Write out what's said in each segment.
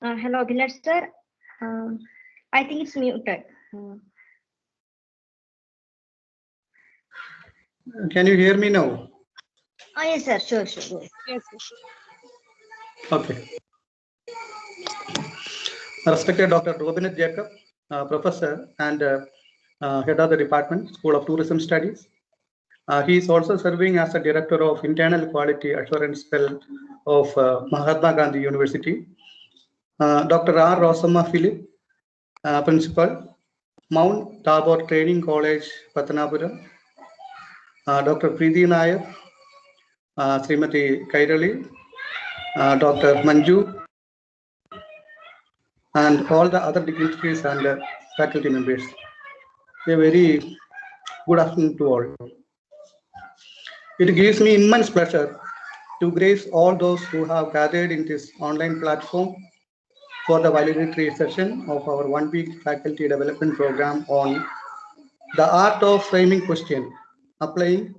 Hello, Abhilash sir. Um, I think it's muted. Can you hear me now? Oh, yes, sir. Sure, sure. Yes. Okay. Respected Dr. Robinette Jacob, Professor and Head of the Department, School of Tourism Studies. He is also serving as the Director of Internal Quality Assurance Cell of Mahatma Gandhi University. Dr. R. Rosamma Philip, Principal, Mount Tabor Training College, Patanapuram. Dr. Preeti Nair, Srimati Kairali, Dr. Manju, and all the other dignitaries and faculty members. A very good afternoon to all. It gives me immense pleasure to grace all those who have gathered in this online platform for the valedictory session of our one-week faculty development program on the art of framing question, applying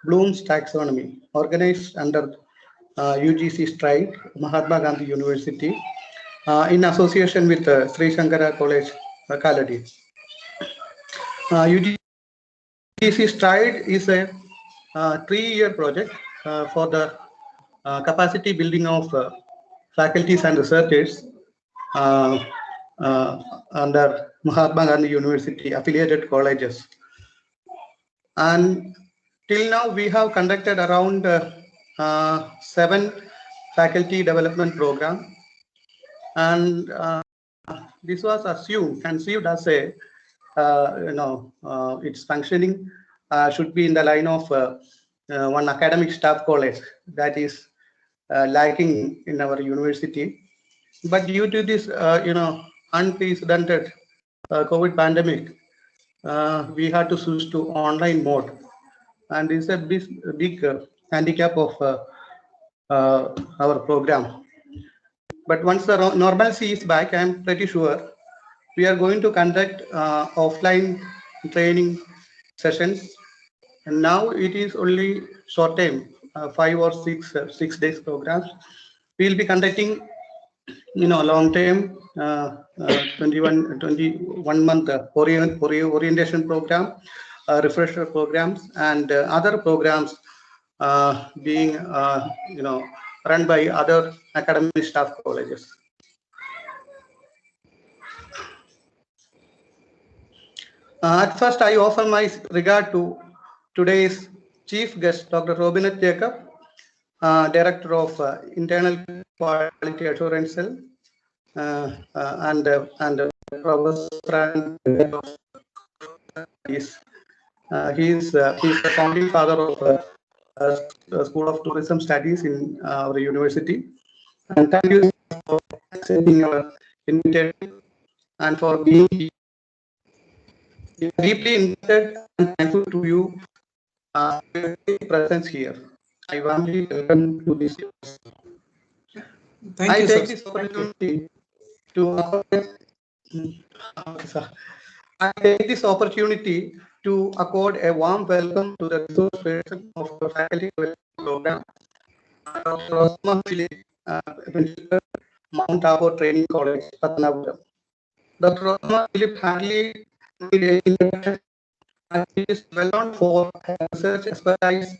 Bloom's taxonomy, organized under UGC Stride, Mahatma Gandhi University, in association with Sri Shankara College, Kaladi. UGC Stride is a 3-year project for the capacity building of faculties and researchers uh, under Mahatma Gandhi University affiliated colleges. And till now, we have conducted around 7 faculty development programs, and this was conceived as a its functioning should be in the line of one academic staff college that is lacking in our university. But due to this unprecedented COVID pandemic, we had to switch to online mode, and it's a big handicap of our program. But once the normalcy is back, I'm pretty sure we are going to conduct offline training sessions. And now it is only short time, 5 or 6 days programs. We'll be conducting, long term, 21 month orientation program, refresher programs, and other programs being, run by other academic staff colleges. At first, I offer my regard to today's chief guest, Dr. Robinette Jacob, Director of Internal Quality Assurance Cell, and Professor he's the founding father of School of Tourism Studies in our university. And thank you for accepting our invitation and for being deeply indebted and thankful to you presence here. I warmly welcome to this. Thank you, take sir. this opportunity to I take this opportunity to accord a warm welcome to the resource person of the faculty program, Dr. Osman Philip, Principal, Mount Tabor Training College, Patanapuram. Dr. Osman Philip hardly need introduction, and he is well known for research expertise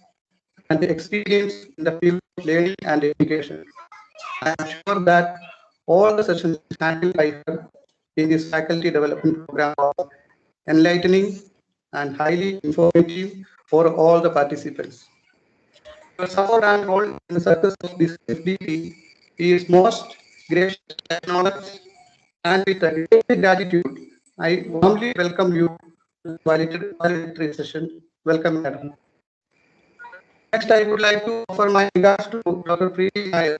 and experience in the field of learning and education. I am sure that all the sessions handled by her in this faculty development program are enlightening and highly informative for all the participants. Your support and role in the success of this FDP is most gracious acknowledged, and with a great gratitude, I warmly welcome you to the valedictory session. Welcome, madam. Next, I would like to offer my regards to Dr. Preeti Nair,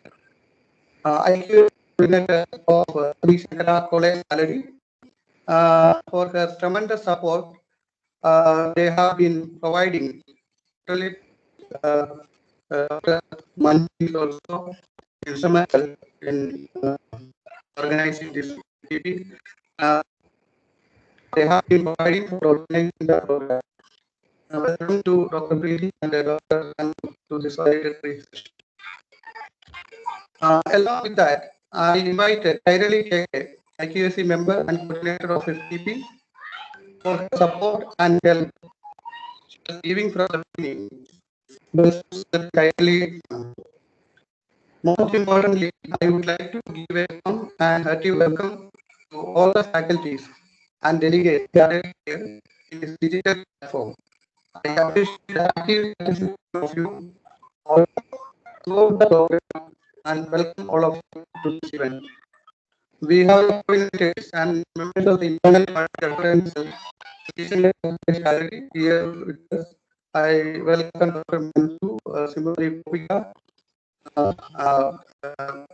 IQ coordinator of Sri Shankara College, Kaladi, for her tremendous support they have been providing. Uh, Manju is also instrumental in organizing this activity. They have been providing for organizing the program. Welcome to Dr. Preeti and Dr. Sanju to this valedictory session. Along with that, I invite Kairali KK, IQAC member and coordinator of FPP, for her support and help. She was leaving from the beginning. Kairali. Most importantly, I would like to give a warm and hearty welcome to all the faculties and delegates gathered here in this digital platform. I appreciate the active participation of you all throughout the program and welcome all of you to this event. We have coordinators and members of the internal governance gallery here with us. I welcome Dr. Manju, Simari Gopika, uh, uh, uh,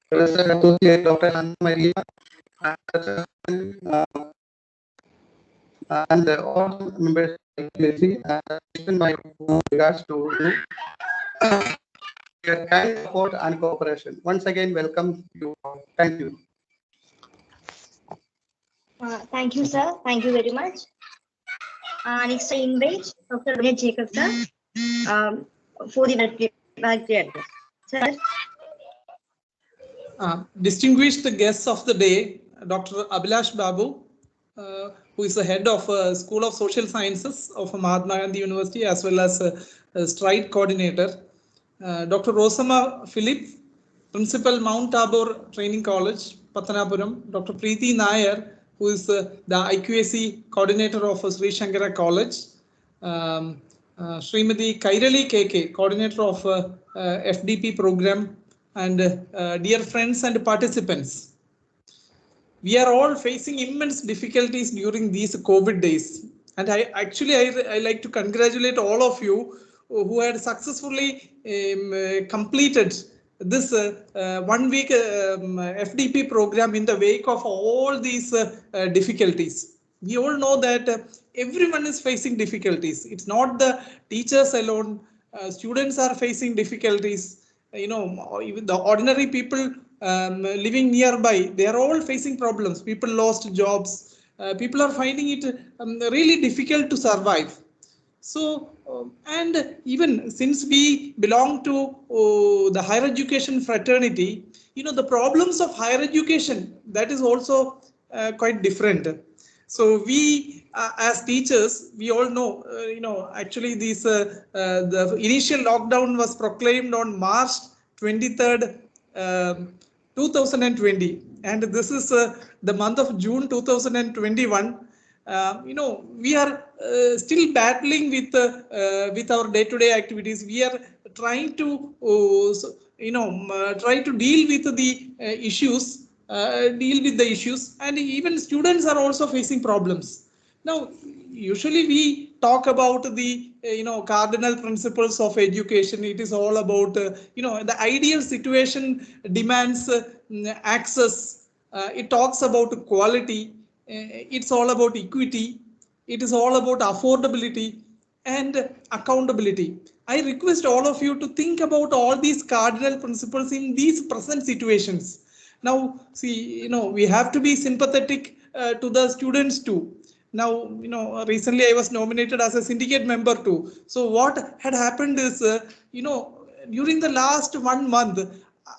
Professor Associate Dr. Anna Maria, uh, and all members of the IQAC, and extend my regards to you. Your kind support and cooperation. Once again, welcome you. Thank you. Thank you, sir. Thank you very much. Next, I invite Dr. Vinay Jacob, sir, for the valedictory address. Sir. Distinguished guests of the day, Dr. Abhilash Babu, who is the head of School of Social Sciences of Mahatma Gandhi University, as well as a STRIDE coordinator. Dr. Rosama Philip, Principal Mount Tabor Training College, Pathanapuram. Dr. Preeti Nair, who is the IQAC coordinator of Sri Shankara College. Srimati Kairali KK, coordinator of FDP program, and dear friends and participants. We are all facing immense difficulties during these COVID days. And I like to congratulate all of you who had successfully completed this 1 week FDP program in the wake of all these difficulties. We all know that everyone is facing difficulties. It's not the teachers alone. Students are facing difficulties. Even the ordinary people living nearby, they are all facing problems. People lost jobs. People are finding it really difficult to survive. So, and even since we belong to the higher education fraternity, the problems of higher education, that is also quite different. So we, as teachers, we all know, actually the initial lockdown was proclaimed on March 23rd, 2020. And this is the month of June 2021. We are still battling with our day-to-day activities. We are trying to, try to deal with the issues. And even students are also facing problems. Now, usually we talk about the cardinal principles of education. It is all about the ideal situation demands access. It talks about quality. It's all about equity. It is all about affordability and accountability. I request all of you to think about all these cardinal principles in these present situations. Now, see, we have to be sympathetic to the students too. Now, recently I was nominated as a syndicate member too. So what had happened is, during the last 1 month,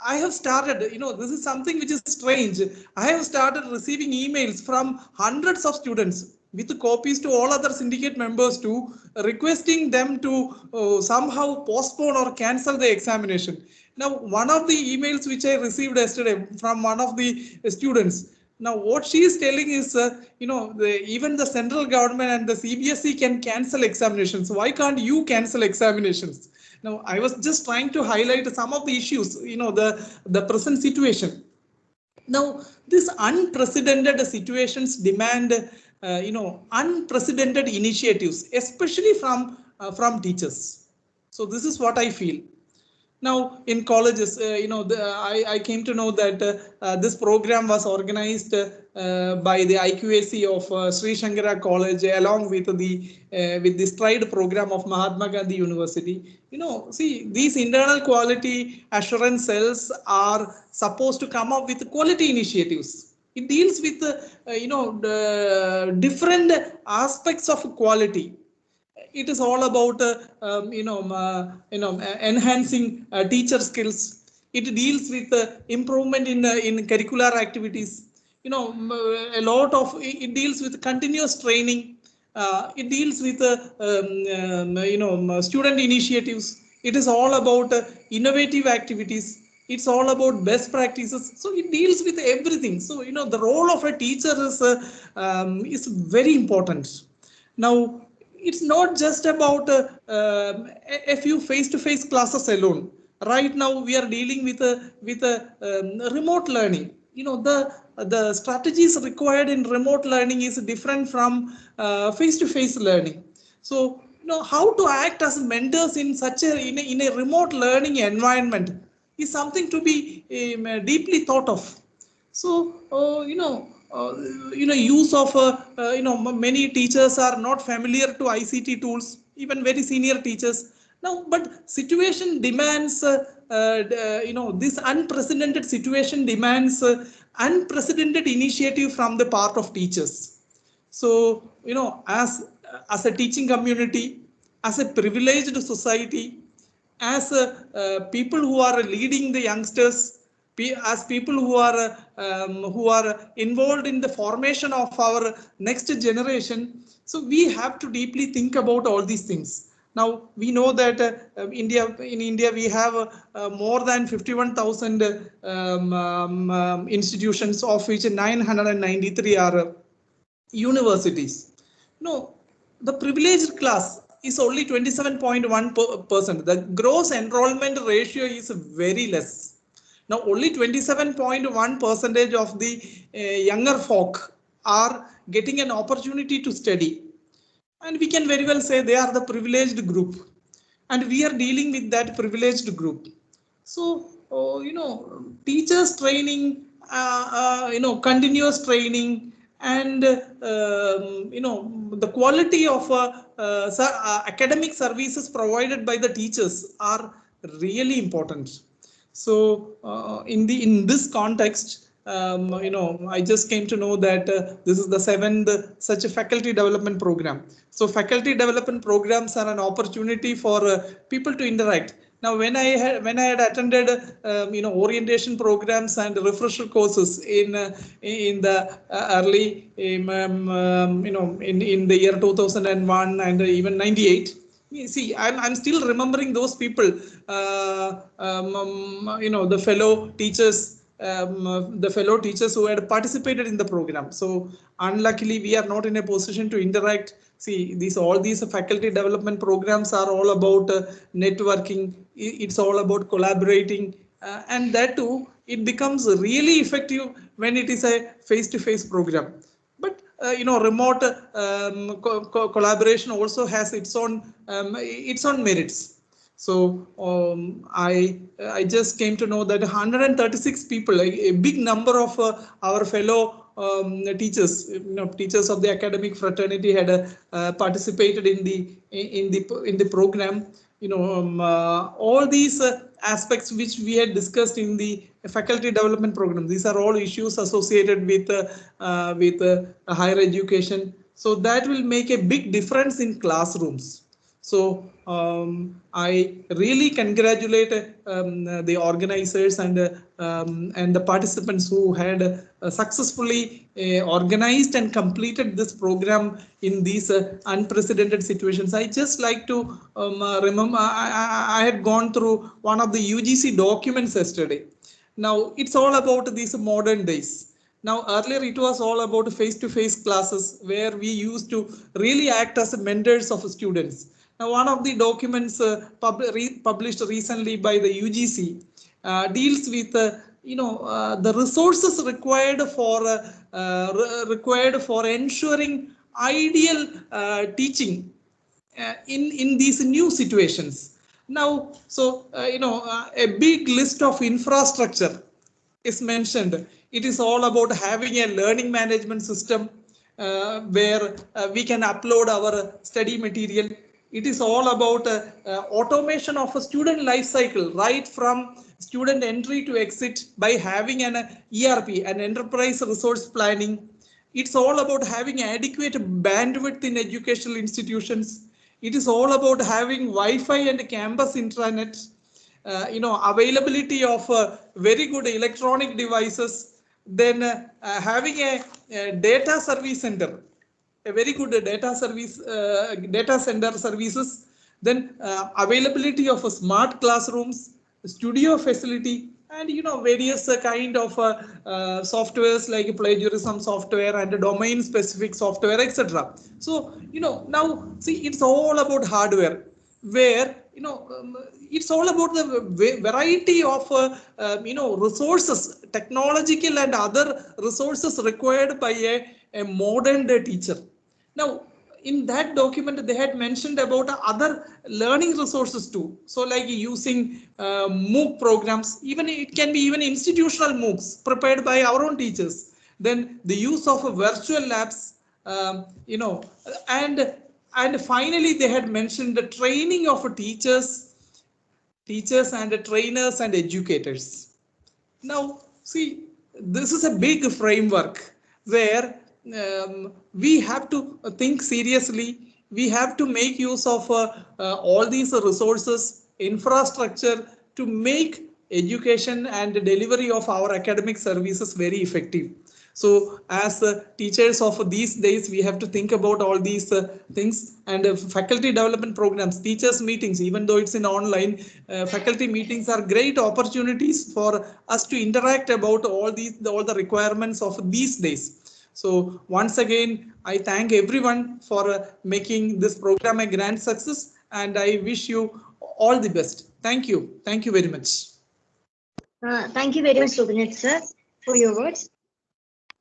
I have started, this is something which is strange. I have started receiving emails from hundreds of students with copies to all other syndicate members too, requesting them to somehow postpone or cancel the examination. Now, one of the emails which I received yesterday from one of the students, now what she is telling is, even the central government and the CBSE can cancel examinations. Why can't you cancel examinations? Now, I was just trying to highlight some of the issues, the present situation. Now, these unprecedented situations demand, unprecedented initiatives, especially from teachers. So this is what I feel. Now, in colleges, I came to know that this program was organized by the IQAC of Sri Shankara College, along with the STRIDE program of Mahatma Gandhi University. See, these internal quality assurance cells are supposed to come up with quality initiatives. It deals with the different aspects of quality. It is all about enhancing teacher skills. It deals with improvement in curricular activities. A lot of it deals with continuous training. It deals with student initiatives. It is all about innovative activities. It's all about best practices. So it deals with everything. So the role of a teacher is very important. Now, it's not just about a few face-to-face classes alone. Right now, we are dealing with remote learning. The strategies required in remote learning is different from face-to-face learning. So, how to act as mentors in such in a remote learning environment is something to be deeply thought of. So, use of many teachers are not familiar to ICT tools, even very senior teachers. Now, but situation demands, this unprecedented situation demands unprecedented initiative from the part of teachers. So, as a teaching community, as a privileged society, as people who are leading the youngsters, as people who are involved in the formation of our next generation. So we have to deeply think about all these things. Now we know that in India we have more than 51,000 institutions, of which 993 are universities. No, the privileged class is only 27.1%. The gross enrollment ratio is very less. Now, only 27.1% of the younger folk are getting an opportunity to study. And we can very well say they are the privileged group. And we are dealing with that privileged group. So, teachers training, continuous training, and the quality of academic services provided by the teachers are really important. So in this context, I just came to know that this is the 7th such a faculty development program. So faculty development programs are an opportunity for people to interact. Now, when I had attended, orientation programs and refresher courses in the early, in the year 2001 and even 98. See, I'm still remembering those people, the fellow teachers. The fellow teachers who had participated in the program. So unluckily, we are not in a position to interact. See, all these faculty development programs are all about networking. It's all about collaborating, and that too, it becomes really effective when it is a face-to-face program. But remote collaboration also has its own merits. So I just came to know that 136 people, a big number of our fellow teachers, teachers of the academic fraternity, had participated in the program. All these aspects which we had discussed in the faculty development program. These are all issues associated with higher education. So that will make a big difference in classrooms. So I really congratulate the organizers and the participants who had successfully organized and completed this program in these unprecedented situations. I just like to remember, I had gone through one of the UGC documents yesterday. Now it's all about these modern days. Now earlier it was all about face-to-face classes where we used to really act as mentors of students. Now, one of the documents published recently by the UGC deals with the resources required for ensuring ideal teaching in these new situations. Now, so a big list of infrastructure is mentioned. It is all about having a learning management system where we can upload our study material. It is all about automation of a student life cycle, right from student entry to exit, by having an ERP, an enterprise resource planning. It's all about having adequate bandwidth in educational institutions. It is all about having Wi-Fi and campus intranet. availability of very good electronic devices, then having a data service center, a very good data center services, then availability of smart classrooms, studio facility, and various kind of softwares like plagiarism software and domain specific software, etc. So now see, it's all about hardware, where it's all about the variety of resources, technological and other resources required by a modern day teacher. Now, in that document, they had mentioned about other learning resources too. So like using MOOC programs, even it can be even institutional MOOCs prepared by our own teachers. Then the use of virtual labs, and finally they had mentioned the training of teachers and trainers and educators. Now, see, this is a big framework where we have to think seriously. We have to make use of all these resources, infrastructure to make education and delivery of our academic services very effective. So as teachers of these days, we have to think about all these things, and faculty development programs, teachers meetings, even though it's in online, faculty meetings are great opportunities for us to interact about all the requirements of these days. So once again, I thank everyone for making this program a grand success, and I wish you all the best. Thank you. Thank you very much. Thank you very much, Subinit sir, for your words.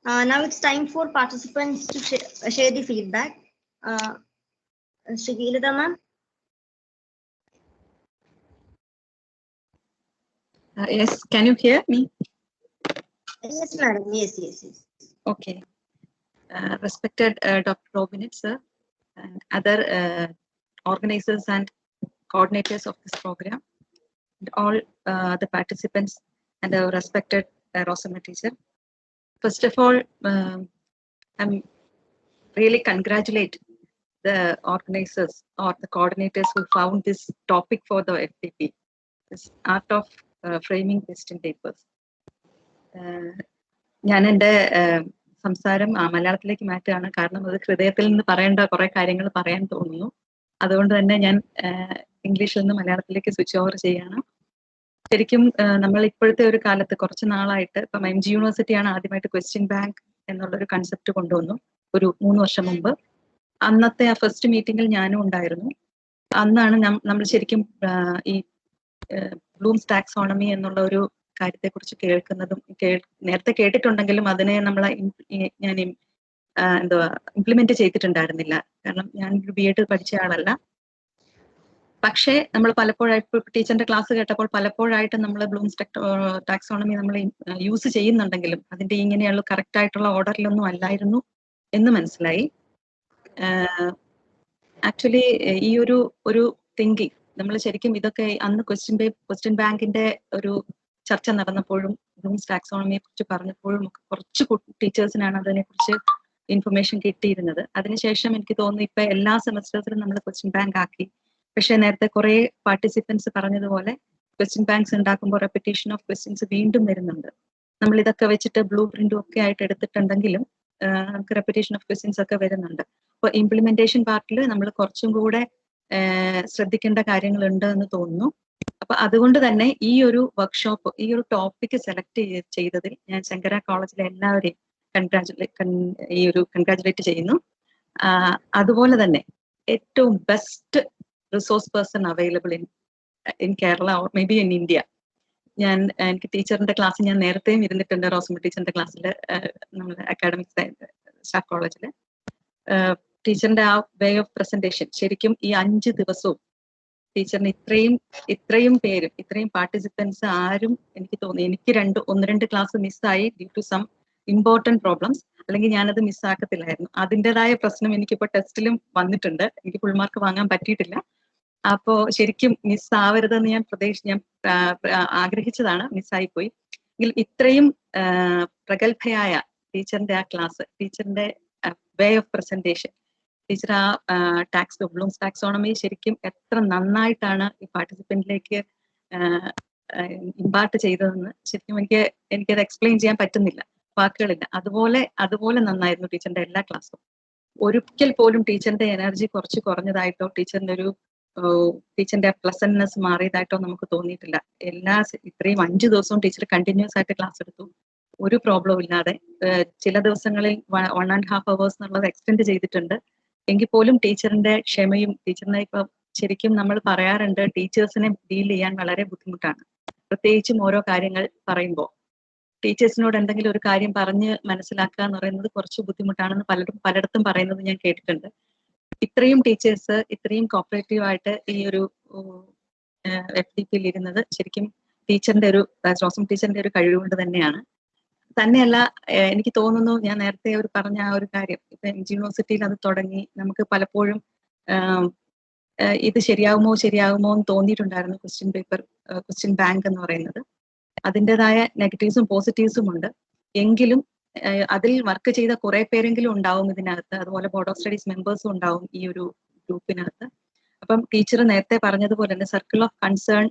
Now it's time for participants to share the feedback. Srigeelitha ma'am. Yes, can you hear me? Yes, madam. Yes. Okay. Respected Dr. Robinette sir and other organizers and coordinators of this program, and all the participants and our respected Rosamond teacher. First of all, I'm really congratulate the organizers or the coordinators who found this topic for the FPP, this art of framing question papers. ഞാൻ എൻ്റെ സംസാരം മലയാളത്തിലേക്ക് മാറ്റുകയാണ്, കാരണം അത് ഹൃദയത്തിൽ നിന്ന് പറയേണ്ട കുറെ കാര്യങ്ങൾ പറയാൻ തോന്നുന്നു. അതുകൊണ്ട് തന്നെ ഞാൻ ഇംഗ്ലീഷിൽ നിന്ന് മലയാളത്തിലേക്ക് സ്വിച്ച് ഓവർ ചെയ്യാണ്. ശരിക്കും നമ്മൾ ഇപ്പോഴത്തെ ഒരു കാലത്ത് കുറച്ച് നാളായിട്ട് ഇപ്പം MG യൂണിവേഴ്സിറ്റിയാണ് ആദ്യമായിട്ട് ക്വസ്റ്റ്യൻ ബാങ്ക് എന്നുള്ളൊരു കൺസെപ്റ്റ് കൊണ്ടുവന്നു ഒരു 3 വർഷം മുമ്പ്. അന്നത്തെ ആ ഫസ്റ്റ് മീറ്റിംഗിൽ ഞാനും ഉണ്ടായിരുന്നു. അന്നാണ് നമ്മൾ ശരിക്കും ഈ ബ്ലൂംസ് ടാക്സോണമി എന്നുള്ള ഒരു കാര്യത്തെക്കുറിച്ച് കേൾക്കുന്നതും നേരത്തെ കേട്ടിട്ടുണ്ടെങ്കിലും അതിനെ നമ്മൾ ഞാൻ ഇംപ്ലിമെന്റ് ചെയ്തിട്ടുണ്ടായിരുന്നില്ല. കാരണം ഞാൻ BEd പഠിച്ച ആളല്ല. പക്ഷേ നമ്മൾ പലപ്പോഴായിട്ട് ടീച്ചറിന്റെ ക്ലാസ് കേട്ടപ്പോൾ പലപ്പോഴായിട്ട് നമ്മൾ ബ്ലൂംസ് ടാക്സോണമി നമ്മൾ യൂസ് ചെയ്യുന്നുണ്ടെങ്കിലും അതിന്റെ ഇങ്ങനെയുള്ള കറക്റ്റ് ആയിട്ടുള്ള ഓർഡറിലൊന്നും അല്ലായിരുന്നു എന്ന് മനസ്സിലായി. ആക്ച്വലി ഈ ഒരു തിങ്കിങ് നമ്മൾ ശരിക്കും ഇതൊക്കെ അന്ന് ക്വസ്റ്റ്യൻ ബാങ്കിന്റെ ഒരു ചർച്ച നടന്നപ്പോഴും ബ്ലൂംസ് ടാക്സോണമിയെ കുറിച്ച് പറഞ്ഞപ്പോഴും കുറച്ച് ടീച്ചേഴ്സിനാണ് അതിനെക്കുറിച്ച് ഇൻഫർമേഷൻ കിട്ടിയിരുന്നത്. അതിനുശേഷം എനിക്ക് തോന്നുന്നു ഇപ്പൊ എല്ലാ സെമസ്റ്റേഴ്സിലും നമ്മൾ ക്വസ്റ്റ്യൻ ബാങ്ക് ആക്കി. പക്ഷെ നേരത്തെ കുറെ പാർട്ടിസിപ്പൻസ് പറഞ്ഞതുപോലെ ക്വസ്റ്റ്യൻ ബാങ്ക്സ് ഉണ്ടാക്കുമ്പോൾ റെപ്പിറ്റേഷൻ ഓഫ് ക്വസ്റ്റ്യൻസ് വീണ്ടും വരുന്നുണ്ട്. നമ്മൾ ഇതൊക്കെ വെച്ചിട്ട് ബ്ലൂ പ്രിന്റും ഒക്കെ ആയിട്ട് എടുത്തിട്ടുണ്ടെങ്കിലും നമുക്ക് റെപ്പിറ്റേഷൻ ഓഫ് ക്വസ്റ്റ്യൻസ് ഒക്കെ വരുന്നുണ്ട്. അപ്പൊ ഇംപ്ലിമെന്റേഷൻ പാർട്ടിൽ നമ്മൾ കുറച്ചും കൂടെ ശ്രദ്ധിക്കേണ്ട കാര്യങ്ങളുണ്ട് എന്ന് തോന്നുന്നു. അപ്പൊ അതുകൊണ്ട് തന്നെ ഈ ഒരു വർക്ക്ഷോപ്പ്, ഈ ഒരു ടോപ്പിക് സെലക്ട് ചെയ്തതിൽ ഞാൻ ശങ്കര കോളേജിലെ എല്ലാവരെയും കൺഗ്രാജുലേറ്റ് ചെയ്യുന്നു. അതുപോലെ തന്നെ ഏറ്റവും best resource person available in Kerala or may be in India. എനിക്ക് ടീച്ചറിന്റെ ക്ലാസ് ഞാൻ നേരത്തെയും ഇരുന്നിട്ടുണ്ട്, റോസമ്മ ടീച്ചറിന്റെ ക്ലാസ്സിൽ നമ്മൾ അക്കാഡമിക് സ്റ്റാഫ് കോളേജിൽ. ടീച്ചറിന്റെ ആ വേ ഓഫ് പ്രസന്റേഷൻ ശരിക്കും ഈ 5 ദിവസവും ടീച്ചറിന് ഇത്രയും പേരും ഇത്രയും പാർട്ടിസിപ്പൻസ് ആരും എനിക്ക് തോന്നി, എനിക്ക് 1-2 ക്ലാസ് മിസ്സായി due to some important problems, അല്ലെങ്കിൽ ഞാനത് മിസ്സാക്കത്തില്ലായിരുന്നു. അതിൻ്റെതായ പ്രശ്നം എനിക്കിപ്പോ ടെസ്റ്റിലും വന്നിട്ടുണ്ട്. എനിക്ക് ഫുൾ മാർക്ക് വാങ്ങാൻ പറ്റിയിട്ടില്ല. അപ്പോ ശരിക്കും മിസ്സാവരുതെന്ന് ഞാൻ ആഗ്രഹിച്ചതാണ്, മിസ്സായിപ്പോയി. എങ്കിൽ ഇത്രയും പ്രഗത്ഭയായ ടീച്ചറിന്റെ ആ ക്ലാസ്, ടീച്ചറിന്റെ വേ ഓഫ് പ്രസന്റേഷൻ, ടീച്ചർ ആ ബ്ലൂംസ് ടാക്സോണമി ശരിക്കും എത്ര നന്നായിട്ടാണ് ഈ പാർട്ടിസിപ്പന്റിലേക്ക് ഇമ്പാർട്ട് ചെയ്തതെന്ന് ശരിക്കും എനിക്കത് എക്സ്പ്ലെയിൻ ചെയ്യാൻ പറ്റുന്നില്ല, വാക്കുകളില്ല. അതുപോലെ നന്നായിരുന്നു ടീച്ചറിന്റെ എല്ലാ ക്ലാസ്സും. ഒരിക്കൽ പോലും ടീച്ചറിന്റെ എനർജി കുറച്ച് കുറഞ്ഞതായിട്ടോ ടീച്ചറിന്റെ പ്ലസന്റ്നെസ് മാറിയതായിട്ടോ നമുക്ക് തോന്നിയിട്ടില്ല. ഇത്രയും 5 ദിവസവും ടീച്ചർ കണ്ടിന്യൂസ് ആയിട്ട് ക്ലാസ് എടുത്തു, ഒരു പ്രോബ്ലം ഇല്ലാതെ. ചില ദിവസങ്ങളിൽ 1.5 hours എന്നുള്ളത് എക്സ്റ്റെൻഡ് ചെയ്തിട്ടുണ്ട്. എങ്കിൽ പോലും ടീച്ചറിന്റെ ക്ഷമയും, ടീച്ചറിനെ ഇപ്പൊ ശരിക്കും നമ്മൾ പറയാറുണ്ട്, ടീച്ചേഴ്സിനെ ഡീൽ ചെയ്യാൻ വളരെ ബുദ്ധിമുട്ടാണ്, പ്രത്യേകിച്ചും ഓരോ കാര്യങ്ങൾ പറയുമ്പോൾ. ടീച്ചേഴ്സിനോട് എന്തെങ്കിലും ഒരു കാര്യം പറഞ്ഞ് മനസ്സിലാക്കുക എന്ന് പറയുന്നത് കുറച്ച് ബുദ്ധിമുട്ടാണെന്ന് പലയിടത്തും പറയുന്നത് ഞാൻ കേട്ടിട്ടുണ്ട്. ഇത്രയും ടീച്ചേഴ്സ് ഇത്രയും കോപ്പറേറ്റീവ് ആയിട്ട് ഈ ഒരു FDPയിൽ ഇരുന്നത് ശരിക്കും ടീച്ചറിന്റെ റോസം ടീച്ചറിന്റെ ഒരു കഴിവുകൊണ്ട് തന്നെയാണ്. തന്നെയല്ല, എനിക്ക് തോന്നുന്നു, ഞാൻ നേരത്തെ പറഞ്ഞ ആ ഒരു കാര്യം, ഇപ്പൊ MG യൂണിവേഴ്സിറ്റിയിൽ അത് തുടങ്ങി. നമുക്ക് പലപ്പോഴും ഇത് ശരിയാകുമോ എന്ന് തോന്നിയിട്ടുണ്ടായിരുന്നു. ക്വസ്റ്റ്യൻ ബാങ്ക് എന്ന് പറയുന്നത് അതിൻ്റെതായ നെഗറ്റീവ്സും പോസിറ്റീവ്സും ഉണ്ട്. എങ്കിലും അതിൽ വർക്ക് ചെയ്ത കുറെ പേരെങ്കിലും ഉണ്ടാവും ഇതിനകത്ത്. അതുപോലെ ബോർഡ് ഓഫ് സ്റ്റഡീസ് മെമ്പേഴ്സും ഉണ്ടാവും ഈ ഒരു ഗ്രൂപ്പിനകത്ത്. അപ്പം ടീച്ചർ നേരത്തെ പറഞ്ഞതുപോലെ തന്നെ സർക്കിൾ ഓഫ് കൺസേൺ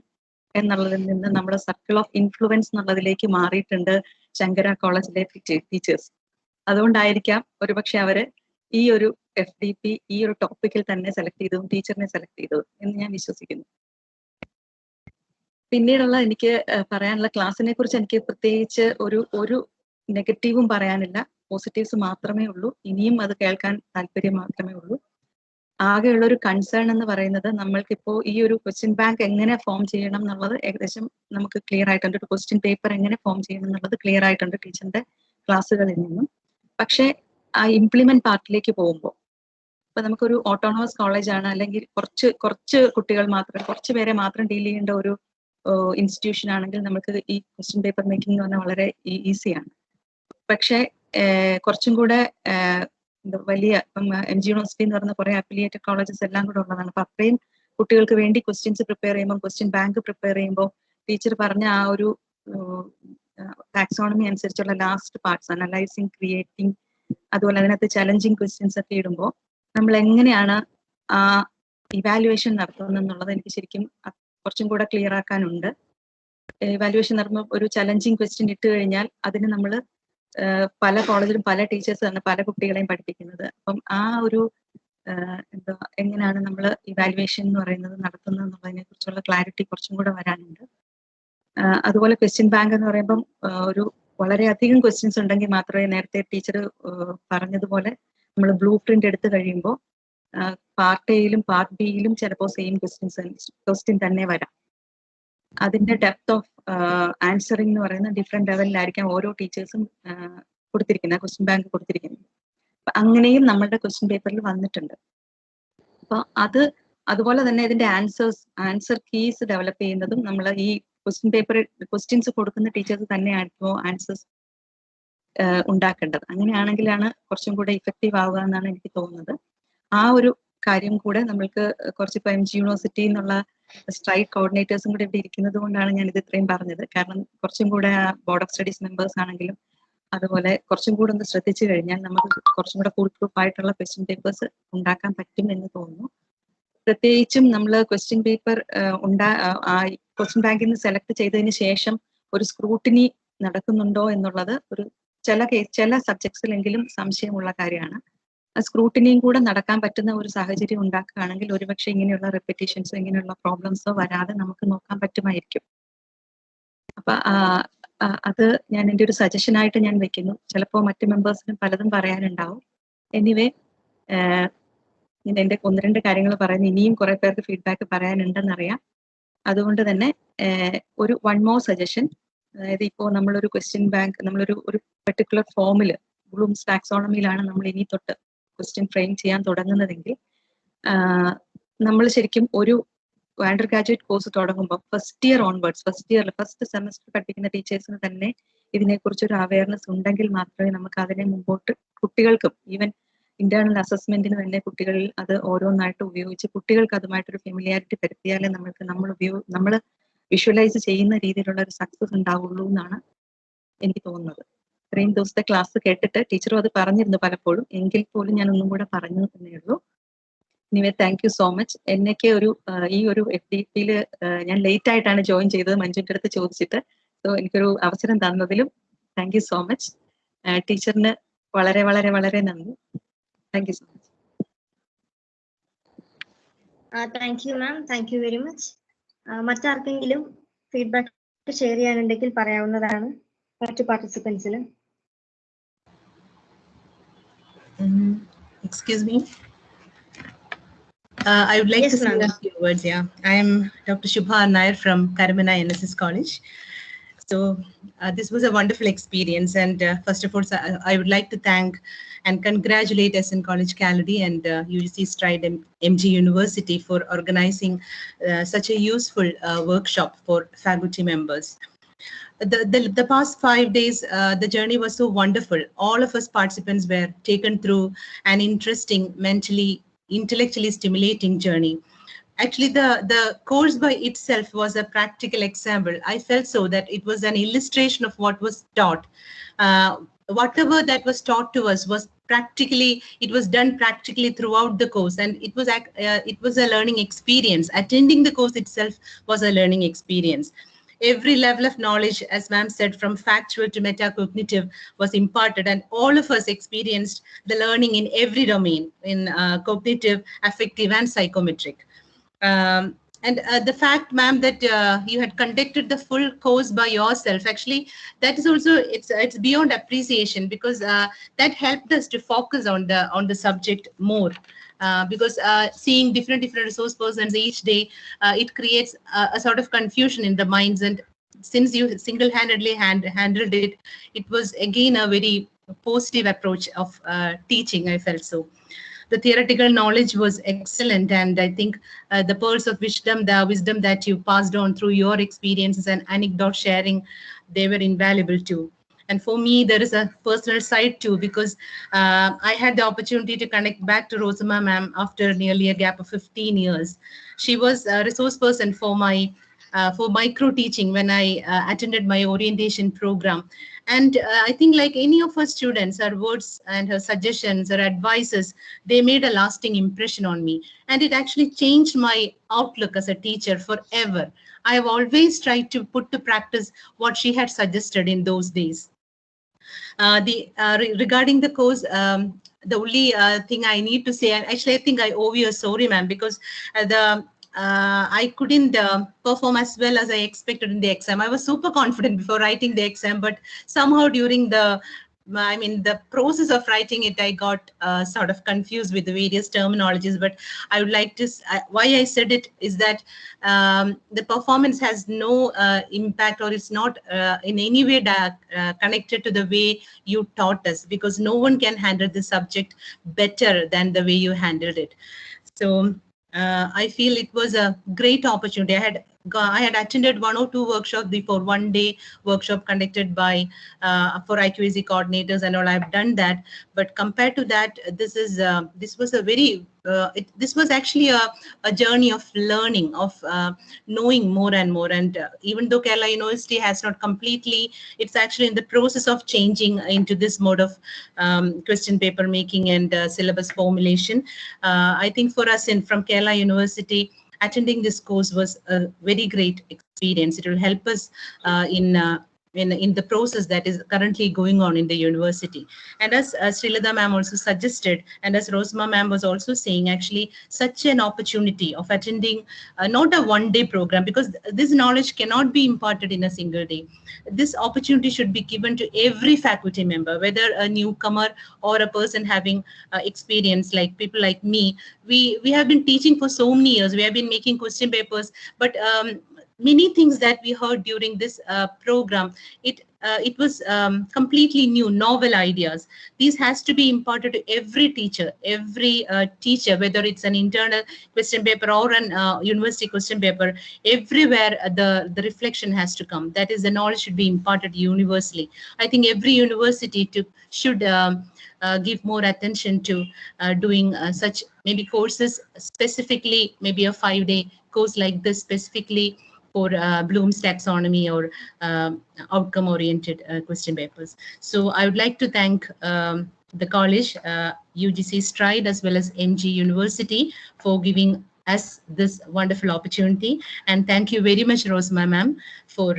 എന്നുള്ളതിൽ നിന്ന് നമ്മൾ സർക്കിൾ ഓഫ് ഇൻഫ്ലുവൻസ് എന്നുള്ളതിലേക്ക് മാറിയിട്ടുണ്ട് ശങ്കര കോളേജിലെ ടീച്ചേഴ്സ്. അതുകൊണ്ടായിരിക്കാം ഒരുപക്ഷെ അവര് ഈ ഒരു FDP ഈ ഒരു ടോപ്പിക്കിൽ തന്നെ സെലക്ട് ചെയ്തതും ടീച്ചറിനെ സെലക്ട് ചെയ്തതും എന്ന് ഞാൻ വിശ്വസിക്കുന്നു. പിന്നീടുള്ള എനിക്ക് പറയാനുള്ള ക്ലാസ്സിനെ കുറിച്ച് എനിക്ക് പ്രത്യേകിച്ച് ഒരു നെഗറ്റീവും പറയാനില്ല, പോസിറ്റീവ്സ് മാത്രമേ ഉള്ളൂ. ഇനിയും അത് കേൾക്കാൻ താല്പര്യം മാത്രമേ ഉള്ളൂ. ആകെയുള്ള ഒരു കൺസേൺ എന്ന് പറയുന്നത്, നമ്മൾക്കിപ്പോ ഈ ഒരു ക്വസ്റ്റ്യൻ ബാങ്ക് എങ്ങനെ ഫോം ചെയ്യണം എന്നുള്ളത് ഏകദേശം നമുക്ക് ക്ലിയർ ആയിട്ടുണ്ട്. ഒരു ക്വസ്റ്റ്യൻ പേപ്പർ എങ്ങനെ ഫോം ചെയ്യണം എന്നുള്ളത് ക്ലിയർ ആയിട്ടുണ്ട് ടീച്ചറിന്റെ ക്ലാസ്സുകളിൽ നിന്നും. പക്ഷെ ആ ഇംപ്ലിമെന്റ് പാർട്ടിലേക്ക് പോകുമ്പോൾ, ഇപ്പൊ നമുക്കൊരു ഓട്ടോണമസ് കോളേജ് ആണ്, അല്ലെങ്കിൽ കുറച്ച് കുട്ടികൾ മാത്രം, കുറച്ച് പേരെ മാത്രം ഡീൽ ചെയ്യേണ്ട ഒരു ഇൻസ്റ്റിറ്റ്യൂഷൻ ആണെങ്കിൽ നമുക്ക് ഈ ക്വസ്റ്റ്യൻ പേപ്പർ മേക്കിംഗ് എന്ന് പറഞ്ഞാൽ വളരെ ഈസിയാണ്. പക്ഷെ കുറച്ചും കൂടെ വലിയ, ഇപ്പം MG യൂണിവേഴ്സിറ്റി എന്ന് പറഞ്ഞ കുറെ അഫിലിയേറ്റഡ് കോളേജസ് എല്ലാം കൂടെ ഉള്ളതാണ്. അപ്പൊ അത്രയും കുട്ടികൾക്ക് വേണ്ടി ക്വസ്റ്റ്യൻസ് പ്രിപ്പയർ ചെയ്യുമ്പോൾ, ക്വസ്റ്റ്യൻ ബാങ്ക് പ്രിപ്പയർ ചെയ്യുമ്പോൾ ടീച്ചർ പറഞ്ഞ ആ ഒരു ടാക്സോണമി അനുസരിച്ചുള്ള ലാസ്റ്റ് പാർട്സ്, അനലൈസിങ്, ക്രിയേറ്റിംഗ്, അതുപോലെ അതിനകത്ത് ചലഞ്ചിങ് ക്വസ്റ്റ്യൻസ് ഒക്കെ ഇടുമ്പോൾ നമ്മൾ എങ്ങനെയാണ് ആ ഇവാലുവേഷൻ നടത്തുന്നത് എന്നുള്ളത് എനിക്ക് ശരിക്കും കുറച്ചും കൂടെ ക്ലിയർ ആക്കാനുണ്ട്. ഇവാലുവേഷൻ നടത്തുമ്പോൾ ഒരു ചലഞ്ചിങ് ക്വസ്റ്റ്യൻ ഇട്ട് കഴിഞ്ഞാൽ അതിന് നമ്മൾ പല കോളേജിലും പല ടീച്ചേഴ്സാണ് പല കുട്ടികളെയും പഠിപ്പിക്കുന്നത്. അപ്പം ആ ഒരു എങ്ങനെയാണ് നമ്മൾ ഇവാലുവേഷൻ എന്ന് പറയുന്നത് നടത്തുന്നത് എന്നുള്ളതിനെ കുറിച്ചുള്ള ക്ലാരിറ്റി കുറച്ചും കൂടെ വരാനുണ്ട്. അതുപോലെ ക്വസ്റ്റ്യൻ ബാങ്ക് എന്ന് പറയുമ്പം വളരെയധികം ക്വസ്റ്റ്യൻസ് ഉണ്ടെങ്കിൽ മാത്രമേ, നേരത്തെ ടീച്ചർ പറഞ്ഞതുപോലെ നമ്മൾ ബ്ലൂ പ്രിന്റ് എടുത്തു കഴിയുമ്പോൾ പാർട്ട് എയിലും പാർട്ട് ബിയിലും ചിലപ്പോൾ സെയിം ക്വസ്റ്റ്യൻ തന്നെ വരാം. അതിന്റെ ഡെപ്ത് ഓഫ് ആൻസറിംഗ് എന്ന് പറയുന്ന ഡിഫറെന്റ് ലെവലിലായിരിക്കാം ഓരോ ടീച്ചേഴ്സും കൊടുത്തിരിക്കുന്നത്, ക്വസ്റ്റ്യൻ ബാങ്ക് കൊടുത്തിരിക്കുന്നത്. അങ്ങനെയും നമ്മളുടെ ക്വസ്റ്റ്യൻ പേപ്പറിൽ വന്നിട്ടുണ്ട്. അപ്പൊ അതുപോലെ തന്നെ ഇതിന്റെ ആൻസർ കീസ് ഡെവലപ്പ് ചെയ്യുന്നതും നമ്മൾ ഈ ക്വസ്റ്റ്യൻസ് കൊടുക്കുന്ന ടീച്ചേഴ്സ് തന്നെയായിരിക്കുമോ ആൻസേഴ്സ് ഉണ്ടാക്കേണ്ടത്. അങ്ങനെയാണെങ്കിലാണ് കുറച്ചും കൂടെ ഇഫക്റ്റീവ് ആവുക എന്നാണ് എനിക്ക് തോന്നുന്നത്. ആ ഒരു കാര്യം കൂടെ നമ്മൾക്ക് കുറച്ചിപ്പോ MG യൂണിവേഴ്സിറ്റി എന്നുള്ള സ്ട്രൈക്ക് കോർഡിനേറ്റേഴ്സും കൂടെ ഇവിടെ ഇരിക്കുന്നത് കൊണ്ടാണ് ഞാൻ ഇത് ഇത്രയും പറഞ്ഞത്. കാരണം കുറച്ചും കൂടെ ബോർഡ് ഓഫ് സ്റ്റഡീസ് മെമ്പേഴ്സ് ആണെങ്കിലും അതുപോലെ കുറച്ചും കൂടെ ഒന്ന് ശ്രദ്ധിച്ചു കഴിഞ്ഞാൽ നമുക്ക് കുറച്ചും കൂടെ ഫുൾ പ്രൂഫ് ആയിട്ടുള്ള ക്വസ്റ്റ്യൻ പേപ്പേഴ്സ് ഉണ്ടാക്കാൻ പറ്റും എന്ന് തോന്നുന്നു. പ്രത്യേകിച്ചും നമ്മൾ ക്വസ്റ്റ്യൻ പേപ്പർ ക്വസ്റ്റ്യൻ ബാങ്കിൽ നിന്ന് സെലക്ട് ചെയ്തതിന് ശേഷം ഒരു സ്ക്രൂട്ടിനി നടക്കുന്നുണ്ടോ എന്നുള്ളത് ചില സബ്ജക്ട്സിലെങ്കിലും സംശയമുള്ള കാര്യമാണ്. സ്ക്രൂട്ടിനിയും കൂടെ നടക്കാൻ പറ്റുന്ന ഒരു സാഹചര്യം ഉണ്ടാക്കുകയാണെങ്കിൽ ഒരുപക്ഷെ ഇങ്ങനെയുള്ള റെപ്പിറ്റേഷൻസോ ഇങ്ങനെയുള്ള പ്രോബ്ലംസോ വരാതെ നമുക്ക് നോക്കാൻ പറ്റുമായിരിക്കും. അപ്പൊ അത് ഞാൻ എൻ്റെ ഒരു സജഷൻ ആയിട്ട് ഞാൻ വെക്കുന്നു. ചിലപ്പോൾ മറ്റു മെമ്പേഴ്സിനും പലതും പറയാനുണ്ടാവും. എനിവേ, എൻ്റെ 1-2 കാര്യങ്ങൾ പറയുന്നു. ഇനിയും കുറെ പേർക്ക് ഫീഡ്ബാക്ക് പറയാനുണ്ടെന്നറിയാം. അതുകൊണ്ട് തന്നെ ഒരു 1 more സജഷൻ, അതായത് ഇപ്പോൾ നമ്മളൊരു ക്വസ്റ്റ്യൻ ബാങ്ക്, നമ്മളൊരു പെർട്ടിക്കുലർ ഫോമിൽ ബ്ലൂംസ് ടാക്സോണമിയിലാണ് നമ്മൾ ഇനി തൊട്ട് ക്വസ്റ്റ്യൻ ഫ്രെയിം ചെയ്യാൻ തുടങ്ങുന്നതെങ്കിൽ നമ്മൾ ശരിക്കും ഒരു അണ്ടർ ഗ്രാജുവേറ്റ് കോഴ്സ് തുടങ്ങുമ്പോൾ ഫസ്റ്റ് സെമസ്റ്റർ പഠിപ്പിക്കുന്ന ടീച്ചേഴ്സിന് തന്നെ ഇതിനെക്കുറിച്ചൊരു അവയർനെസ് ഉണ്ടെങ്കിൽ മാത്രമേ നമുക്ക് അതിനെ മുമ്പോട്ട് കുട്ടികൾക്കും ഈവൻ ഇന്റേണൽ അസസ്മെന്റിന് തന്നെ കുട്ടികളിൽ അത് ഓരോന്നായിട്ട് ഉപയോഗിച്ച് കുട്ടികൾക്ക് അതുമായിട്ടൊരു ഫെമിലിയാരിറ്റി വരുത്തിയാലേ നമ്മൾ വിഷ്വലൈസ് ചെയ്യുന്ന രീതിയിലുള്ള ഒരു സക്സസ് ഉണ്ടാവുള്ളൂ എന്നാണ് എനിക്ക് തോന്നുന്നത്. ഇത്രയും ദിവസത്തെ ക്ലാസ് കേട്ടിട്ട് ടീച്ചറും അത് പറഞ്ഞിരുന്നു പലപ്പോഴും, എങ്കിൽ പോലും ഞാൻ ഒന്നും കൂടെ പറഞ്ഞു എന്നേ ഉള്ളൂ. Anyway thank you so much. എന്നൊക്കെ ഈ ഒരു FDP ഞാൻ ലേറ്റ് ആയിട്ടാണ് ജോയിൻ ചെയ്തത് മഞ്ജുവിന്റെ അടുത്ത് ചോദിച്ചിട്ട്. സോ എനിക്കൊരു അവസരം തന്നതിലും താങ്ക് യു സോ മച്ച്. ടീച്ചറിന് വളരെ വളരെ വളരെ നന്ദി. Thank you so much. Thank you ma'am, thank you very much. മറ്റാർക്കെങ്കിലും ഫീഡ്ബാക്ക് ഷെയർ ചെയ്യാനുണ്ടെങ്കിൽ പറയാവുന്നതാണ് മറ്റു പാർട്ടിസിപ്പൻസിന്. Excuse me. I would like Yes, to say ma'am. a few words. Yeah, I am Dr. Shubha Nair from Karamana NSS College. So this was a wonderful experience, and first of all, I would like to thank and congratulate SN College Kaladi and UGC Stride MG University for organizing such a useful workshop for faculty members. The past 5 days, the journey was so wonderful. All of us participants were taken through an interesting, intellectually stimulating journey. Actually, the course by itself was a practical example. I felt so that it was an illustration of what was taught. Whatever that was taught to us was it was done practically throughout the course, and it was a learning experience. Attending the course itself was a learning experience. Every level of knowledge, as ma'am said, from factual to metacognitive, was imparted, and all of us experienced the learning in every domain, in cognitive, affective, and psychometric. And the fact, ma'am, that you had conducted the full course by yourself, actually, that is also, it's beyond appreciation, because that helped us to focus on the subject more. Because seeing different resource persons each day, it creates a sort of confusion in the minds. And since you single-handedly handled it, it was again a very positive approach of teaching, I felt so. The theoretical knowledge was excellent, and I think the pearls of wisdom, the wisdom that you passed on through your experiences and anecdote sharing, they were invaluable too. And for me, there is a personal side too, because I had the opportunity to connect back to Rosama ma'am after nearly a gap of 15 years. She was a resource person for micro teaching when I attended my orientation program. And I think, like any of her students, her words and her suggestions, her advices, they made a lasting impression on me. And it actually changed my outlook as a teacher forever. I have always tried to put to practice what she had suggested in those days. Regarding the course, the only thing I need to say, and actually I think I owe you a sorry, ma'am, because I couldn't perform as well as I expected in the exam. I was super confident before writing the exam, but somehow during the process of writing it, I got sort of confused with the various terminologies. But I would like to, why I said it is that the performance has no impact, or it's not in any way connected to the way you taught us, because no one can handle the subject better than the way you handled it. So I feel it was a great opportunity. I had attended 1 or 2 workshops before, 1 day workshop conducted by for IQAC coordinators and all. I've done that, but compared to that, this was a very this was actually a journey of learning, of knowing more and more. And even though Kerala University has not completely, it's actually in the process of changing into this mode of question paper making and syllabus formulation. I think for us from Kerala University, attending this course was a very great experience. It will help us in the process that is currently going on in the university. And as Srilada ma'am also suggested, and as Rosma ma'am was also saying, actually such an opportunity of attending not a one-day program, because this knowledge cannot be imparted in a single day. This opportunity should be given to every faculty member, whether a newcomer or a person having experience, like people like me. We have been teaching for so many years. We have been making question papers, but many things that we heard during this program, it was completely new, novel ideas. These has to be imparted to every teacher, whether it's an internal question paper or an university question paper. Everywhere the reflection has to come. That is, the knowledge should be imparted universally. I think every university should give more attention to doing such maybe courses, specifically maybe a 5-day course like this, specifically for Bloom's taxonomy or outcome-oriented question papers. So I would like to thank the college, UGC Stride, as well as NG University, for giving us this wonderful opportunity. And thank you very much, Rosma ma'am, for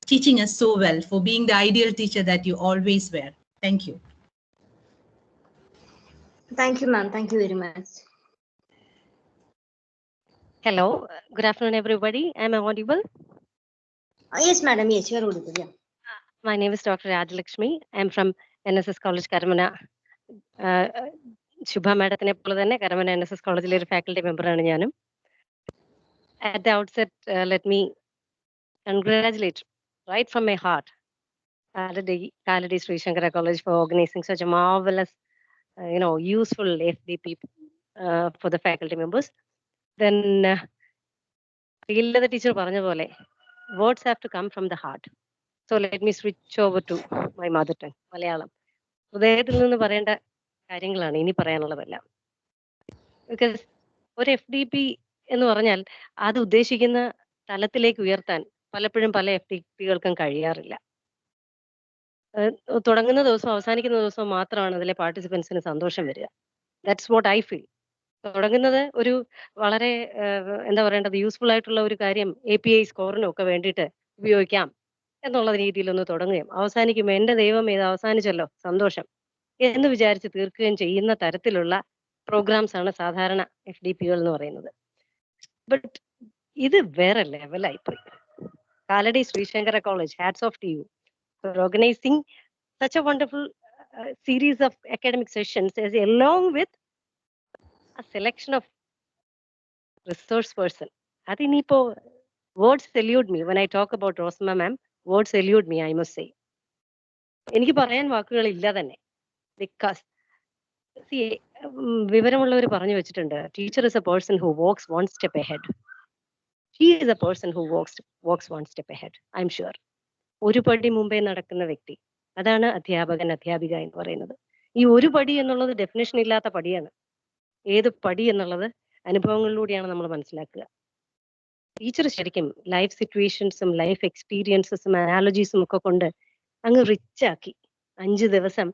teaching us so well, for being the ideal teacher that you always were. Thank you. Thank you, ma'am. Thank you very much. Hello, good afternoon, everybody. Am I audible? Yes, madam. Yes, you are audible. Yeah. My name is Dr. Rajalakshmi. I'm from NSS College, Karamana. Shubha Madam, Karamana NSS College faculty member. At the outset, let me congratulate right from my heart Kaladi Sri Shankara College for organizing such a marvelous, useful FDP for the faculty members. Then, the teacher words have to come from the heart. So let me switch over to my mother tongue, Malayalam. ഹൃദയത്തിൽ നിന്ന് പറയേണ്ട കാര്യങ്ങളാണ് ഇനി പറയാനുള്ളതെല്ലാം. Because ഒരു FDP എന്ന് പറഞ്ഞാൽ അത് ഉദ്ദേശിക്കുന്ന തലത്തിലേക്ക് ഉയർത്താൻ പലപ്പോഴും പല FDPകൾക്കും കഴിയാറില്ല. തുടങ്ങുന്ന ദിവസവും അവസാനിക്കുന്ന ദിവസവും മാത്രമാണ് അതിലെ പാർട്ടിസിപ്പൻസിന് സന്തോഷം വരിക. That's what I feel. തുടങ്ങുന്നത് ഒരു വളരെ എന്താ പറയേണ്ടത് യൂസ്ഫുൾ ആയിട്ടുള്ള ഒരു കാര്യം API സ്കോറിനും ഒക്കെ വേണ്ടിയിട്ട് ഉപയോഗിക്കാം എന്നുള്ള രീതിയിലൊന്ന് തുടങ്ങുകയും അവസാനിക്കുമ്പോൾ എൻ്റെ ദൈവം ഇത് അവസാനിച്ചല്ലോ സന്തോഷം എന്ന് വിചാരിച്ച് തീർക്കുകയും ചെയ്യുന്ന തരത്തിലുള്ള പ്രോഗ്രാംസ് ആണ് സാധാരണ FDPകൾ എന്ന് പറയുന്നത്. ബട്ട് ഇത് വേറെ ലെവലായിപ്പോയി. Kalady Sree Sankara college, hats of to you for organising such a wonderful series of academic sessions along with a selection of resource person. Adinipo words elude me when I talk about Rosma ma'am. Words elude me, I must say. എനിക്ക് പറയാൻ വാക്കുകളില്ല തന്നെ. Because വിവരമുള്ളവർ പറഞ്ഞു വെച്ചിട്ടുണ്ട്, teacher is A person who walks one step ahead. She is a person who walks one step ahead. I'm sure. ഒരു പടി മുമ്പേ നടക്കുന്ന വ്യക്തി, അതാണ് അധ്യാപകൻ അധ്യാപിക എന്ന് പറയുന്നത്. ഈ ഒരു പടി എന്നുള്ളത് ഡെഫിനേഷൻ ഇല്ലാത്ത പടിയാണ്. ഏത് പടി എന്നുള്ളത് അനുഭവങ്ങളിലൂടെയാണ് നമ്മൾ മനസ്സിലാക്കുക. ടീച്ചർ ശരിക്കും ലൈഫ് സിറ്റുവേഷൻസും ലൈഫ് എക്സ്പീരിയൻസസും അനാലജീസും ഒക്കെ കൊണ്ട് അങ്ങ് റിച്ച് ആക്കി. 5 ദിവസം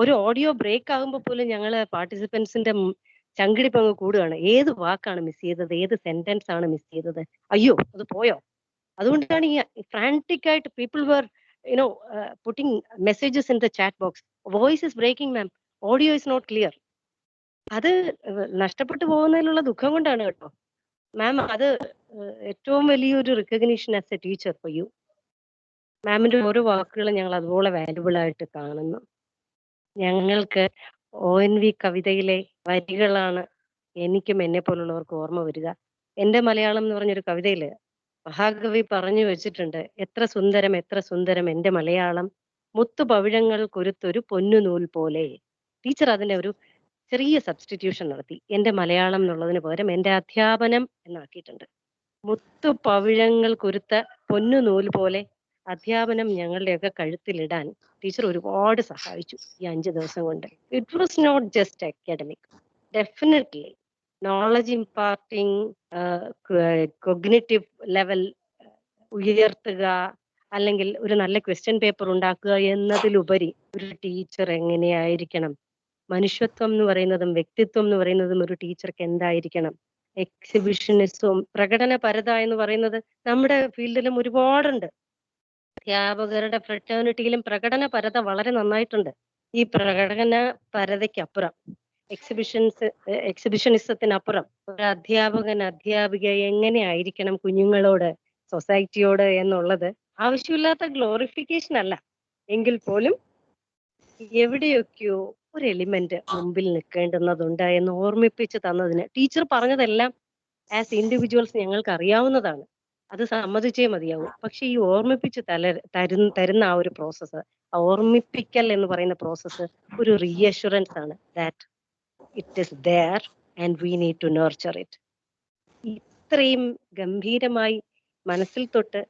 ഒരു ഓഡിയോ ബ്രേക്ക് ആകുമ്പോൾ പോലും ഞങ്ങൾ പാർട്ടിസിപ്പൻസിന്റെ ചങ്കിടിപ്പ് അങ്ങ് കൂടുകയാണ്. ഏത് വാക്കാണ് മിസ് ചെയ്തത്, ഏത് സെന്റൻസ് ആണ് മിസ് ചെയ്തത്, അയ്യോ അത് പോയോ. അതുകൊണ്ടാണ് ഈ ഫ്രാൻറ്റിക് ആയിട്ട് people were putting messages in the chat box. Voice is breaking ma'am, audio is not clear. അത് നഷ്ടപ്പെട്ടു പോകുന്നതിലുള്ള ദുഃഖം കൊണ്ടാണ് കേട്ടോ മാം. അത് ഏറ്റവും വലിയൊരു recognition as a teacher for you. മാമിന്റെ ഓരോ വാക്കുകളും ഞങ്ങൾ അതുപോലെ വാല്യുബിൾ ആയിട്ട് കാണുന്നു. ഞങ്ങൾക്ക് ONV കവിതയിലെ വരികളാണ് എനിക്കും എന്നെ പോലുള്ളവർക്ക് ഓർമ്മ വരിക. എൻ്റെ മലയാളം എന്ന് പറഞ്ഞൊരു കവിതയില് മഹാകവി പറഞ്ഞു വെച്ചിട്ടുണ്ട്, എത്ര സുന്ദരം എത്ര സുന്ദരം എൻ്റെ മലയാളം, മുത്തു പവിഴങ്ങൾ കൊരുത്തൊരു പൊന്നുനൂൽ പോലെ. ടീച്ചർ അതിന്റെ ഒരു ചെറിയ സബ്സ്റ്റിറ്റ്യൂഷൻ നടത്തി. എൻ്റെ മലയാളം എന്നുള്ളതിന് പകരം എൻ്റെ അധ്യാപനം എന്നാക്കിയിട്ടുണ്ട്. മുത്തു പവിഴങ്ങൾ കൊരുത്ത പൊന്നുനൂൽ പോലെ അധ്യാപനം ഞങ്ങളുടെയൊക്കെ കഴുത്തിലിടാൻ ടീച്ചർ ഒരുപാട് സഹായിച്ചു ഈ 5 ദിവസം കൊണ്ട്. It was not just academic, definitely knowledge imparting, cognitive level ഉയർത്തുക, അല്ലെങ്കിൽ ഒരു നല്ല ക്വസ്റ്റ്യൻ പേപ്പർ ഉണ്ടാക്കുക എന്നതിലുപരി ഒരു ടീച്ചർ എങ്ങനെയായിരിക്കണം, മനുഷ്യത്വം എന്ന് പറയുന്നതും വ്യക്തിത്വം എന്ന് പറയുന്നതും ഒരു ടീച്ചർക്ക് എന്തായിരിക്കണം, എക്സിബിഷനിസവും പ്രകടനപരത എന്ന് പറയുന്നത് നമ്മുടെ ഫീൽഡിലും ഒരുപാടുണ്ട്. അധ്യാപകരുടെ ഫ്രട്ടേണിറ്റിയിലും പ്രകടനപരത വളരെ നന്നായിട്ടുണ്ട്. ഈ പ്രകടന പരതയ്ക്കപ്പുറം, എക്സിബിഷനിസത്തിനപ്പുറം ഒരു അധ്യാപകൻ അധ്യാപിക എങ്ങനെയായിരിക്കണം കുഞ്ഞുങ്ങളോട്, സൊസൈറ്റിയോട് എന്നുള്ളത് ആവശ്യമില്ലാത്ത ഗ്ലോറിഫിക്കേഷൻ അല്ല. എങ്കിൽ പോലും എവിടെയൊക്കെയോ ഒരു എലിമെന്റ് മുമ്പിൽ നിൽക്കേണ്ടുന്നതുണ്ട് എന്ന് ഓർമ്മിപ്പിച്ച് തന്നതിന് ടീച്ചർ പറഞ്ഞതെല്ലാം ആസ് ഇൻഡിവിജ്വൽസ് ഞങ്ങൾക്ക് അറിയാവുന്നതാണ്, അത് സമ്മതിച്ചേ മതിയാവും. പക്ഷെ ഈ ഓർമ്മിപ്പിച്ച് തരുന്ന ആ ഒരു പ്രോസസ്സ്, ആ ഓർമ്മിപ്പിക്കൽ എന്ന് പറയുന്ന പ്രോസസ്സ് ഒരു റീഅഷുറൻസ് ആണ് that it is there and we need to nurture it. ഇത്രയും ഗംഭീരമായി മനസ്സിൽ തൊട്ട്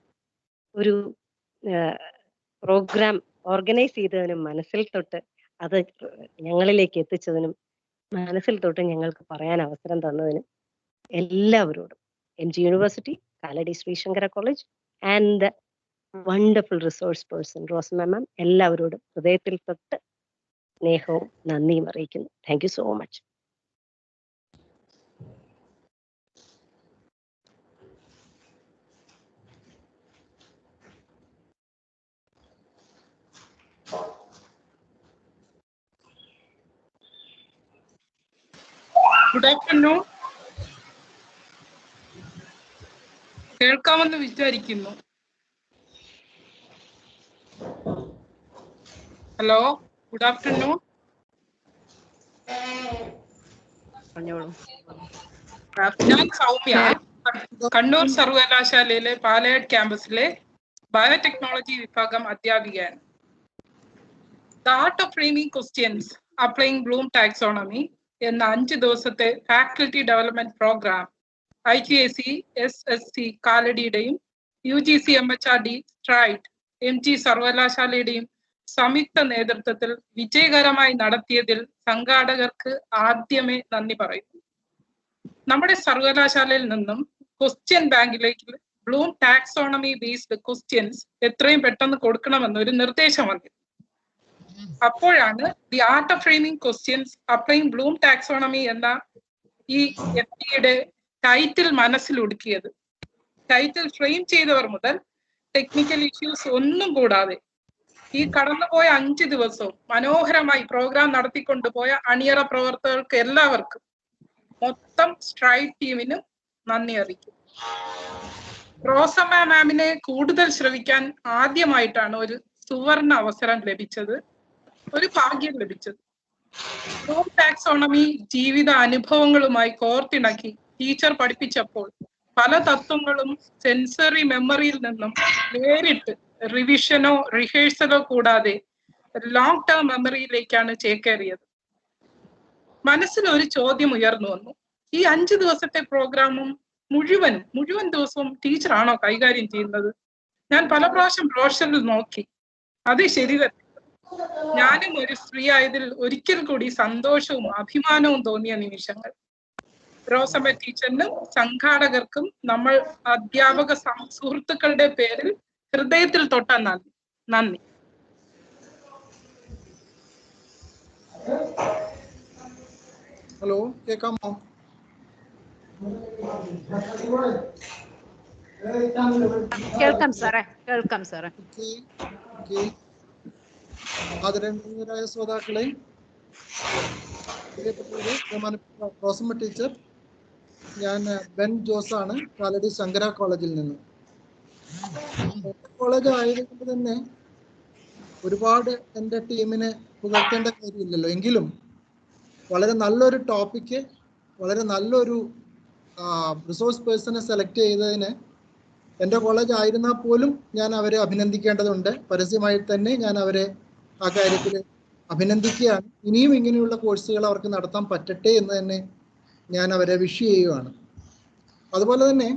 ഒരു പ്രോഗ്രാം ഓർഗനൈസ് ചെയ്തതിനും മനസ്സിൽ തൊട്ട് അത് ഞങ്ങളിലേക്ക് എത്തിച്ചതിനും മനസ്സിൽ തൊട്ട് ഞങ്ങൾക്ക് പറയാൻ അവസരം തന്നതിനും എല്ലാവരോടും, MG university, Kalady Sree Sankara college and wonderful resource person Rosma ma'am, എല്ലാവരോടും ഹൃദയത്തിൽ തൊട്ട് സ്നേഹവും നന്ദിയും അറിയിക്കുന്നു. Thank you so much. Good afternoon. കേൾക്കാമെന്ന് വിചാരിക്കുന്നു. Hello, good afternoon. ഞാൻ സൗമ്യ, കണ്ണൂർ സർവകലാശാലയിലെ പാലയാട് ക്യാമ്പസിലെ ബയോടെക്നോളജി വിഭാഗം അധ്യാപികയാണ്. The art of framing questions applying Bloom taxonomy എന്ന 5 ദിവസത്തെ faculty development programme IQAC SSC കാലടിയുടെയും UGC MHRD സ്ട്രൈഡ് MG സർവകലാശാലയുടെയും സംയുക്ത നേതൃത്വത്തിൽ വിജയകരമായി നടത്തിയതിൽ സംഘാടകർക്ക് ആദ്യമേ നന്ദി പറയുന്നു. നമ്മുടെ സർവകലാശാലയിൽ നിന്നും ക്വസ്റ്റ്യൻ ബാങ്കിലേക്ക് ബ്ലൂം ടാക്സോണമി ബേസ്ഡ് ക്വസ്റ്റ്യൻസ് എത്രയും പെട്ടെന്ന് കൊടുക്കണമെന്നൊരു നിർദ്ദേശം വന്നിരുന്നു. അപ്പോഴാണ് the art of framing questions applying Bloom taxonomy എന്ന ഈ FTയുടെ ടൈറ്റിൽ മനസ്സിലൊടുക്കിയത്. ടൈറ്റിൽ ഫ്രെയിം ചെയ്തവർ മുതൽ ടെക്നിക്കൽ ഇഷ്യൂസ് ഒന്നും കൂടാതെ ഈ കടന്നുപോയ 5 ദിവസവും മനോഹരമായി പ്രോഗ്രാം നടത്തിക്കൊണ്ടുപോയ അണിയറ പ്രവർത്തകർക്ക് എല്ലാവർക്കും, മൊത്തം സ്ട്രൈഡ് ടീമിനും നന്ദി അറിയിക്കും. റോസമ്മ മാമിനെ കൂടുതൽ ശ്രവിക്കാൻ ആദ്യമായിട്ടാണ് ഒരു സുവർണ അവസരം ലഭിച്ചത്, ഒരു ഭാഗ്യം ലഭിച്ചത്. ബ്ലൂം ടാക്സോണമി ജീവിത അനുഭവങ്ങളുമായി കോർത്തിണക്കി ടീച്ചർ പഠിപ്പിച്ചപ്പോൾ പല തത്വങ്ങളും സെൻസറി മെമ്മറിയിൽ നിന്നും നേരിട്ട് റിവിഷനോ റിഹേഴ്സലോ കൂടാതെ ലോങ് ടേം മെമ്മറിയിലേക്കാണ് ചേക്കേറിയത്. മനസ്സിൽ ഒരു ചോദ്യം ഉയർന്നു വന്നു. ഈ 5 ദിവസത്തെ പ്രോഗ്രാമും മുഴുവൻ ദിവസവും ടീച്ചറാണോ കൈകാര്യം ചെയ്യുന്നത്? ഞാൻ പല പ്രാവശ്യം ബ്രോഷറിൽ നോക്കി. അത് ശരി തന്നെ. ഞാനും ഒരു സ്ത്രീ ആയതിൽ ഒരിക്കൽ കൂടി സന്തോഷവും അഭിമാനവും തോന്നിയ നിമിഷങ്ങൾ. റോസമ്മ ടീച്ചറിനും സംഘാടകർക്കും നമ്മൾ അധ്യാപക സുഹൃത്തുക്കളുടെ പേരിൽ ഹൃദയത്തിൽ തൊട്ട നന്ദി. ഹലോ, കേൾക്കാമോ? കേൾക്കാം സാറേ. ആദരണീയരായ ശ്രോതാക്കളെ, റോസമ്മ ടീച്ചർ, ഞാൻ ബെൻ ജോസ് ആണ്, കാലടി ശങ്കര കോളേജിൽ നിന്ന്. കോളേജ് ആയതുകൊണ്ട് തന്നെ ഒരുപാട് എൻ്റെ ടീമിനെ പുകഴ്ത്തേണ്ട കാര്യമില്ലല്ലോ. എങ്കിലും വളരെ നല്ലൊരു ടോപ്പിക്ക്, വളരെ നല്ലൊരു റിസോഴ്സ് പേഴ്സണെ സെലക്ട് ചെയ്തതിന് എൻ്റെ കോളേജ് ആയിരുന്നാൽ പോലും ഞാൻ അവരെ അഭിനന്ദിക്കേണ്ടതുണ്ട്. പരസ്യമായി തന്നെ ഞാൻ അവരെ ആ കാര്യത്തിൽ അഭിനന്ദിക്കുകയാണ്. ഇനിയും ഇങ്ങനെയുള്ള കോഴ്സുകൾ അവർക്ക് നടത്താൻ പറ്റട്ടെ എന്ന് തന്നെ ഞാൻ അവരെ വിഷ് ചെയ്യുകയാണ്. അതുപോലെ തന്നെ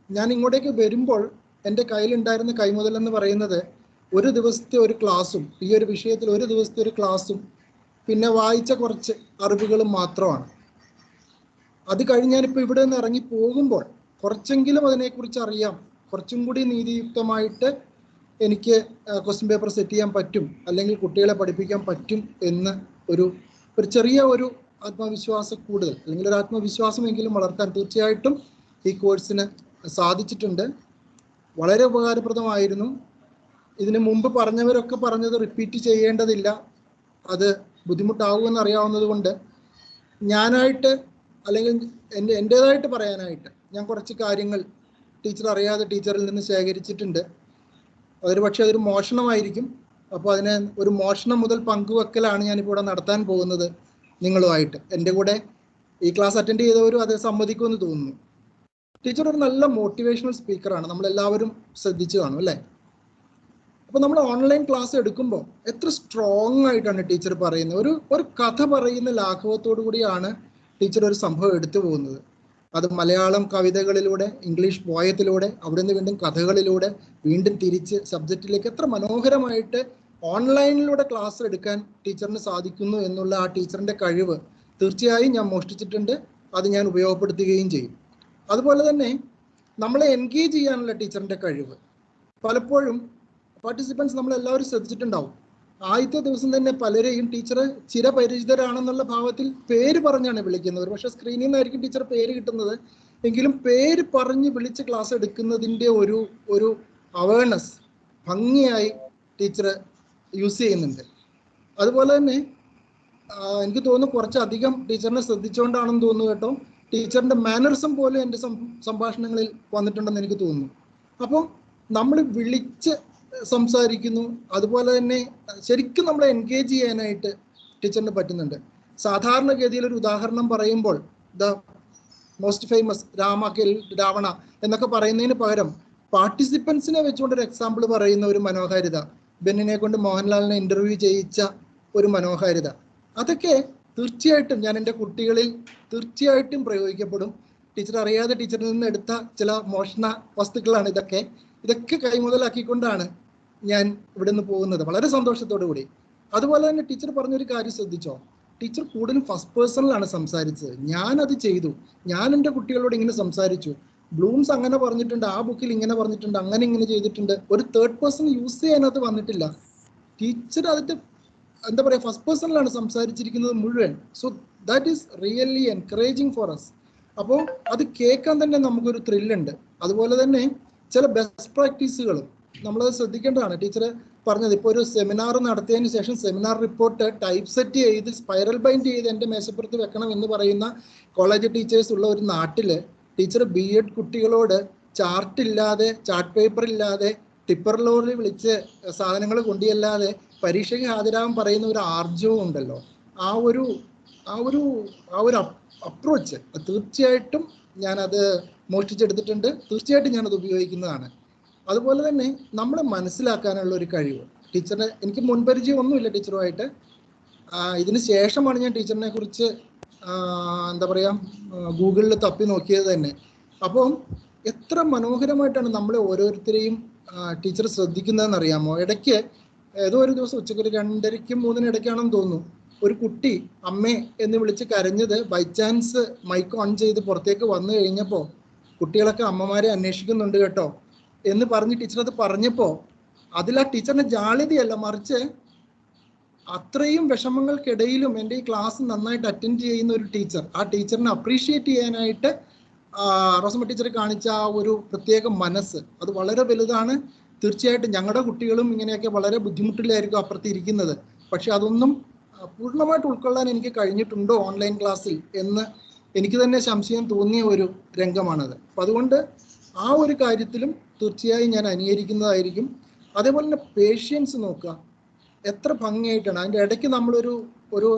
ഞാൻ ഇങ്ങോട്ടേക്ക് വരുമ്പോൾ എൻ്റെ കയ്യിലുണ്ടായിരുന്ന കൈമുതൽ എന്ന് പറയുന്നത് ഒരു ദിവസത്തെ ഒരു ക്ലാസ്സും, ഈ ഒരു വിഷയത്തിൽ ഒരു ദിവസത്തെ ഒരു ക്ലാസ്സും പിന്നെ വായിച്ച കുറച്ച് അറിവുകളും മാത്രമാണ്. അത് കഴിഞ്ഞ് ഞാനിപ്പോൾ ഇവിടെ നിന്ന് ഇറങ്ങി പോകുമ്പോൾ കുറച്ചെങ്കിലും അതിനെക്കുറിച്ച് അറിയാം, കുറച്ചും കൂടി നീതിയുക്തമായിട്ട് എനിക്ക് ക്വസ്റ്റ്യൻ പേപ്പർ സെറ്റ് ചെയ്യാൻ പറ്റും, അല്ലെങ്കിൽ കുട്ടികളെ പഠിപ്പിക്കാൻ പറ്റും എന്ന് ഒരു ചെറിയ ഒരു ആത്മവിശ്വാസ കൂടുതൽ, അല്ലെങ്കിൽ ഒരു ആത്മവിശ്വാസമെങ്കിലും വളർത്താൻ തീർച്ചയായിട്ടും ഈ കോഴ്സിന് സാധിച്ചിട്ടുണ്ട്. വളരെ ഉപകാരപ്രദമായിരുന്നു. ഇതിനു മുമ്പ് പറഞ്ഞവരൊക്കെ പറഞ്ഞത് റിപ്പീറ്റ് ചെയ്യേണ്ടതില്ല, അത് ബുദ്ധിമുട്ടാവുമെന്ന് അറിയാവുന്നത് കൊണ്ട് ഞാനായിട്ട്, അല്ലെങ്കിൽ എൻ്റേതായിട്ട് പറയാനായിട്ട് ഞാൻ കുറച്ച് കാര്യങ്ങൾ ടീച്ചർ അറിയാതെ ടീച്ചറിൽ നിന്ന് ശേഖരിച്ചിട്ടുണ്ട്. അതൊരു പക്ഷേ അതൊരു മോഷണമായിരിക്കും. അപ്പോൾ അതിനെ ഒരു മോഷണം മുതൽ പങ്കുവെക്കലാണ് ഞാനിപ്പോൾ ഇവിടെ നടത്താൻ പോകുന്നത് നിങ്ങളുമായിട്ട്. എൻ്റെ കൂടെ ഈ ക്ലാസ് അറ്റൻഡ് ചെയ്തവരും അത് സമ്മതിക്കുമെന്ന് തോന്നുന്നു. ടീച്ചർ ഒരു നല്ല മോട്ടിവേഷണൽ സ്പീക്കറാണ്, നമ്മളെല്ലാവരും ശ്രദ്ധിച്ചു കാണും അല്ലേ? അപ്പോൾ നമ്മൾ ഓൺലൈൻ ക്ലാസ് എടുക്കുമ്പോൾ എത്ര സ്ട്രോങ് ആയിട്ടാണ് ടീച്ചർ പറയുന്നത്. ഒരു കഥ പറയുന്ന ലാഘവത്തോടു കൂടിയാണ് ടീച്ചർ ഒരു സംഭവം എടുത്തു പോകുന്നത്. അത് മലയാളം കവിതകളിലൂടെ, ഇംഗ്ലീഷ് പോയത്തിലൂടെ, അവിടെ നിന്ന് വീണ്ടും കഥകളിലൂടെ, വീണ്ടും തിരിച്ച് സബ്ജക്റ്റിലേക്ക് എത്ര മനോഹരമായിട്ട് ഓൺലൈനിലൂടെ ക്ലാസ് എടുക്കാൻ ടീച്ചറിന് സാധിക്കുന്നു എന്നുള്ള ആ ടീച്ചറിൻ്റെ കഴിവ് തീർച്ചയായും ഞാൻ മോഷ്ടിച്ചിട്ടുണ്ട്. അത് ഞാൻ ഉപയോഗപ്പെടുത്തുകയും ചെയ്യും. അതുപോലെ തന്നെ നമ്മളെ എൻഗേജ് ചെയ്യാനുള്ള ടീച്ചറിൻ്റെ കഴിവ്. പലപ്പോഴും പാർട്ടിസിപ്പൻസ് നമ്മളെല്ലാവരും ശ്രദ്ധിച്ചിട്ടുണ്ടാവും, ആദ്യത്തെ ദിവസം തന്നെ പലരെയും ടീച്ചർ ചിരപരിചിതരാണെന്നുള്ള ഭാവത്തിൽ പേര് പറഞ്ഞാണ് വിളിക്കുന്നത്. പക്ഷെ സ്ക്രീനിൽ നിന്നായിരിക്കും ടീച്ചർ പേര് കിട്ടുന്നത്, എങ്കിലും പേര് പറഞ്ഞ് വിളിച്ച് ക്ലാസ് എടുക്കുന്നതിൻ്റെ ഒരു അവയർനെസ് ഭംഗിയായി ടീച്ചർ യൂസ് ചെയ്യുന്നുണ്ട്. അതുപോലെ തന്നെ എനിക്ക് തോന്നുന്നു കുറച്ചധികം ടീച്ചറിനെ ശ്രദ്ധിച്ചുകൊണ്ടാണെന്ന് തോന്നുന്നു കേട്ടോ, ടീച്ചറിൻ്റെ മാനറിസം പോലെ എൻ്റെ സംഭാഷണങ്ങളിൽ വന്നിട്ടുണ്ടെന്ന് എനിക്ക് തോന്നുന്നു. അപ്പം നമ്മൾ വിളിച്ച് സംസാരിക്കുന്നു, അതുപോലെ തന്നെ ശരിക്കും നമ്മളെ എൻഗേജ് ചെയ്യാനായിട്ട് ടീച്ചറിന് പറ്റുന്നുണ്ട്. സാധാരണഗതിയിൽ ഒരു ഉദാഹരണം പറയുമ്പോൾ ദ മോസ്റ്റ് ഫേമസ് രാവണ എന്നൊക്കെ പറയുന്നതിന് പകരം പാർട്ടിസിപ്പൻസിനെ വെച്ചുകൊണ്ട് ഒരു എക്സാമ്പിൾ പറയുന്ന ഒരു മനോഹാരിത, ബെന്നിനെ കൊണ്ട് മോഹൻലാലിനെ ഇന്റർവ്യൂ ചെയ്യിച്ച ഒരു മനോഹാരിത, അതൊക്കെ തീർച്ചയായിട്ടും ഞാൻ എൻ്റെ കുട്ടികളിൽ തീർച്ചയായിട്ടും പ്രയോഗിക്കപ്പെടും. ടീച്ചർ അറിയാതെ ടീച്ചറിൽ നിന്ന് എടുത്ത ചില മോഷണ വസ്തുക്കളാണ് ഇതൊക്കെ കൈമുതലാക്കിക്കൊണ്ടാണ് ഞാൻ ഇവിടെ നിന്ന് പോകുന്നത്, വളരെ സന്തോഷത്തോടു കൂടി. അതുപോലെ തന്നെ ടീച്ചർ പറഞ്ഞൊരു കാര്യം ശ്രദ്ധിച്ചോ, ടീച്ചർ കൂടുതലും ഫസ്റ്റ് പേഴ്സണിലാണ് സംസാരിച്ചത്. ഞാനത് ചെയ്തു, ഞാൻ എൻ്റെ കുട്ടികളോട് ഇങ്ങനെ സംസാരിച്ചു, ബ്ലൂംസ് അങ്ങനെ പറഞ്ഞിട്ടുണ്ട്, ആ ബുക്കിൽ ഇങ്ങനെ പറഞ്ഞിട്ടുണ്ട്, അങ്ങനെ ഇങ്ങനെ ചെയ്തിട്ടുണ്ട്. ഒരു തേർഡ് പേഴ്സൺ യൂസ് ചെയ്യാനത് വന്നിട്ടില്ല. ടീച്ചർ അതിൻ്റെ എന്താ പറയുക, ഫസ്റ്റ് പേഴ്സണിലാണ് സംസാരിച്ചിരിക്കുന്നത് മുഴുവൻ. So that is really encouraging for us. അപ്പോൾ അത് കേൾക്കാൻ തന്നെ നമുക്കൊരു ത്രില്ലുണ്ട്. അതുപോലെ തന്നെ ചില ബെസ്റ്റ് പ്രാക്ടീസുകളും നമ്മളത് ശ്രദ്ധിക്കേണ്ടതാണ്. ടീച്ചർ പറഞ്ഞത്, ഇപ്പോൾ ഒരു സെമിനാർ നടത്തിയതിന് ശേഷം സെമിനാർ റിപ്പോർട്ട് ടൈപ്പ് സെറ്റ് ചെയ്ത് സ്പൈറൽ ബൈൻഡ് ചെയ്ത് എൻ്റെ മേശപ്പുറത്ത് വെക്കണം എന്ന് പറയുന്ന കോളേജ് ടീച്ചേഴ്സ് ഉള്ള ഒരു നാട്ടിൽ ടീച്ചർ BEd കുട്ടികളോട് ചാർട്ട് പേപ്പർ ഇല്ലാതെ ടിപ്പർ ലോറി വിളിച്ച് സാധനങ്ങൾ കൊണ്ടുചെല്ലാതെ പരീക്ഷയ്ക്ക് ഹാജരാകാൻ പറയുന്ന ഒരു ആർജവും ഉണ്ടല്ലോ, ആ ഒരു അപ്രോച്ച് തീർച്ചയായിട്ടും ഞാനത് മോഷ്ടിച്ചെടുത്തിട്ടുണ്ട്, തീർച്ചയായിട്ടും ഞാനത് ഉപയോഗിക്കുന്നതാണ്. അതുപോലെ തന്നെ നമ്മളെ മനസ്സിലാക്കാനുള്ള ഒരു കഴിവ് ടീച്ചറിന്, എനിക്ക് മുൻപരിചയം ഒന്നുമില്ല ടീച്ചറുമായിട്ട്, ഇതിന് ശേഷമാണ് ഞാൻ ടീച്ചറിനെ കുറിച്ച് എന്താ പറയുക ഗൂഗിളിൽ തപ്പി നോക്കിയത് തന്നെ. അപ്പം എത്ര മനോഹരമായിട്ടാണ് നമ്മളെ ഓരോരുത്തരെയും ടീച്ചർ ശ്രദ്ധിക്കുന്നതെന്ന് അറിയാമോ? ഇടയ്ക്ക് ഏതോ ഒരു ദിവസം ഉച്ചയ്ക്ക് ഒരു 2:30-ക്കും 3-നും ഇടയ്ക്കാണെന്ന് തോന്നുന്നു, ഒരു കുട്ടി അമ്മേ എന്ന് വിളിച്ച് കരഞ്ഞത് ബൈ ചാൻസ് മൈക്ക് ഓൺ ചെയ്ത് പുറത്തേക്ക് വന്നു കഴിഞ്ഞപ്പോൾ കുട്ടികളൊക്കെ അമ്മമാരെ അന്വേഷിക്കുന്നുണ്ട് കേട്ടോ എന്ന് പറഞ്ഞ് ടീച്ചർ അത് പറഞ്ഞപ്പോൾ അതിൽ ആ ടീച്ചറിന്റെ ജാള്യതയല്ല, മറിച്ച് അത്രയും വിഷമങ്ങൾക്കിടയിലും എൻ്റെ ഈ ക്ലാസ് നന്നായിട്ട് അറ്റൻഡ് ചെയ്യുന്ന ഒരു ടീച്ചർ, ആ ടീച്ചറിനെ അപ്രീഷിയേറ്റ് ചെയ്യാനായിട്ട് റോസമ്മ ടീച്ചർ കാണിച്ച ആ ഒരു പ്രത്യേക മനസ്സ്, അത് വളരെ വലുതാണ്. തീർച്ചയായിട്ടും ഞങ്ങളുടെ കുട്ടികളും ഇങ്ങനെയൊക്കെ വളരെ ബുദ്ധിമുട്ടിലായിരിക്കും അപ്പുറത്ത് ഇരിക്കുന്നത്, പക്ഷെ അതൊന്നും പൂർണ്ണമായിട്ട് ഉൾക്കൊള്ളാൻ എനിക്ക് കഴിഞ്ഞിട്ടുണ്ടോ ഓൺലൈൻ ക്ലാസ്സിൽ എന്ന് എനിക്ക് തന്നെ സംശയം തോന്നിയ ഒരു രംഗമാണത്. അപ്പം അതുകൊണ്ട് ആ ഒരു കാര്യത്തിലും തീർച്ചയായും ഞാൻ അനുകരിക്കുന്നതായിരിക്കും. അതേപോലെ തന്നെ പേഷ്യൻസ് നോക്കുക, എത്ര ഭംഗിയായിട്ടാണ്. അതിൻ്റെ ഇടയ്ക്ക് നമ്മളൊരു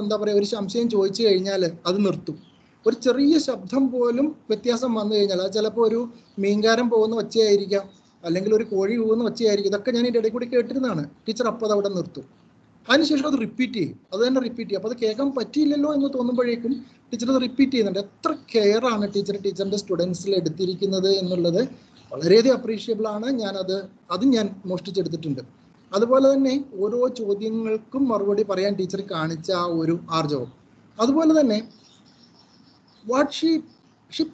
എന്താ പറയുക ഒരു സംശയം ചോദിച്ചു കഴിഞ്ഞാൽ അത് നിർത്തും. ഒരു ചെറിയ ശബ്ദം പോലും വ്യത്യാസം വന്നു കഴിഞ്ഞാൽ, അത് ചിലപ്പോൾ ഒരു മീൻകാരൻ പോകുന്ന ഒച്ചയായിരിക്കാം, അല്ലെങ്കിൽ ഒരു കോഴി പോകുന്ന ഒച്ചയായിരിക്കും, ഇതൊക്കെ ഞാൻ ഇതിൻ്റെ ഇടയിൽ കൂടി കേട്ടിരുന്നതാണ്. ടീച്ചർ അപ്പോൾ അത് അവിടെ നിർത്തും, അതിനുശേഷം അത് റിപ്പീറ്റ് ചെയ്യും, അത് തന്നെ റിപ്പീറ്റ് ചെയ്യും. അപ്പോൾ അത് കേൾക്കാൻ പറ്റിയില്ലല്ലോ എന്ന് തോന്നുമ്പോഴേക്കും ടീച്ചർ അത് റിപ്പീറ്റ് ചെയ്യുന്നുണ്ട്. എത്ര കെയർ ആണ് ടീച്ചറിൻ്റെ സ്റ്റുഡൻസിൽ എടുത്തിരിക്കുന്നത് എന്നുള്ളത് വളരെയധികം അപ്രീഷിയബിൾ ആണ്. ഞാൻ മോഷ്ടിച്ചെടുത്തിട്ടുണ്ട്. അതുപോലെ തന്നെ ഓരോ ചോദ്യങ്ങൾക്കും മറുപടി പറയാൻ ടീച്ചർ കാണിച്ച ആ ഒരു ആർജവം. അതുപോലെ തന്നെ what she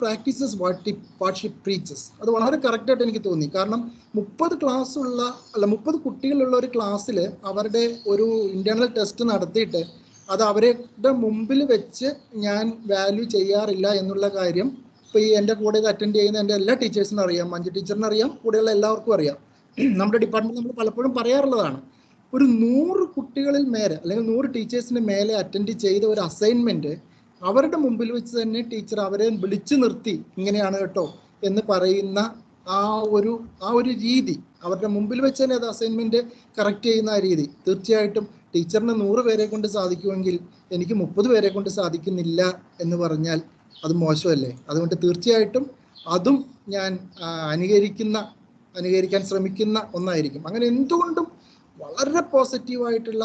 practices what she preaches, അത് വളരെ കറക്റ്റായിട്ട് എനിക്ക് തോന്നി. കാരണം 30 കുട്ടികളുള്ള ഒരു ക്ലാസ്സിൽ അവരുടെ ഒരു ഇന്റേണൽ ടെസ്റ്റ് നടത്തിയിട്ട് അത് അവരുടെ മുമ്പിൽ വെച്ച് ഞാൻ വാല്യൂ ചെയ്യാറില്ല എന്നുള്ള കാര്യം ഇപ്പോൾ ഈ എൻ്റെ കൂടെ ഇത് അറ്റൻഡ് ചെയ്യുന്ന എൻ്റെ എല്ലാ ടീച്ചേഴ്സിനും അറിയാം, മഞ്ജു ടീച്ചറിന് അറിയാം, കൂടെയുള്ള എല്ലാവർക്കും അറിയാം. നമ്മുടെ ഡിപ്പാർട്ട്മെന്റ് നമ്മൾ പലപ്പോഴും പറയാറുള്ളതാണ്, ഒരു 100 കുട്ടികളിൽ മേലെ അല്ലെങ്കിൽ 100 ടീച്ചേഴ്സിന് മേലെ അറ്റൻഡ് ചെയ്ത ഒരു അസൈൻമെന്റ് അവരുടെ മുമ്പിൽ വെച്ച് തന്നെ ടീച്ചർ അവരെ വിളിച്ചു നിർത്തി ഇങ്ങനെയാണ് കേട്ടോ എന്ന് പറയുന്ന ആ ഒരു രീതി, അവരുടെ മുമ്പിൽ വെച്ച് തന്നെ അത് അസൈൻമെന്റ് കറക്റ്റ് ചെയ്യുന്ന ആ രീതി, തീർച്ചയായിട്ടും ടീച്ചറിന് 100 പേരെ കൊണ്ട് സാധിക്കുമെങ്കിൽ എനിക്ക് 30 പേരെ കൊണ്ട് സാധിക്കുന്നില്ല എന്ന് പറഞ്ഞാൽ അത് മോശമല്ലേ? അതുകൊണ്ട് തീർച്ചയായിട്ടും അതും ഞാൻ അനുകരിക്കാൻ ശ്രമിക്കുന്ന ഒന്നായിരിക്കും. അങ്ങനെ എന്തുകൊണ്ടും വളരെ പോസിറ്റീവായിട്ടുള്ള,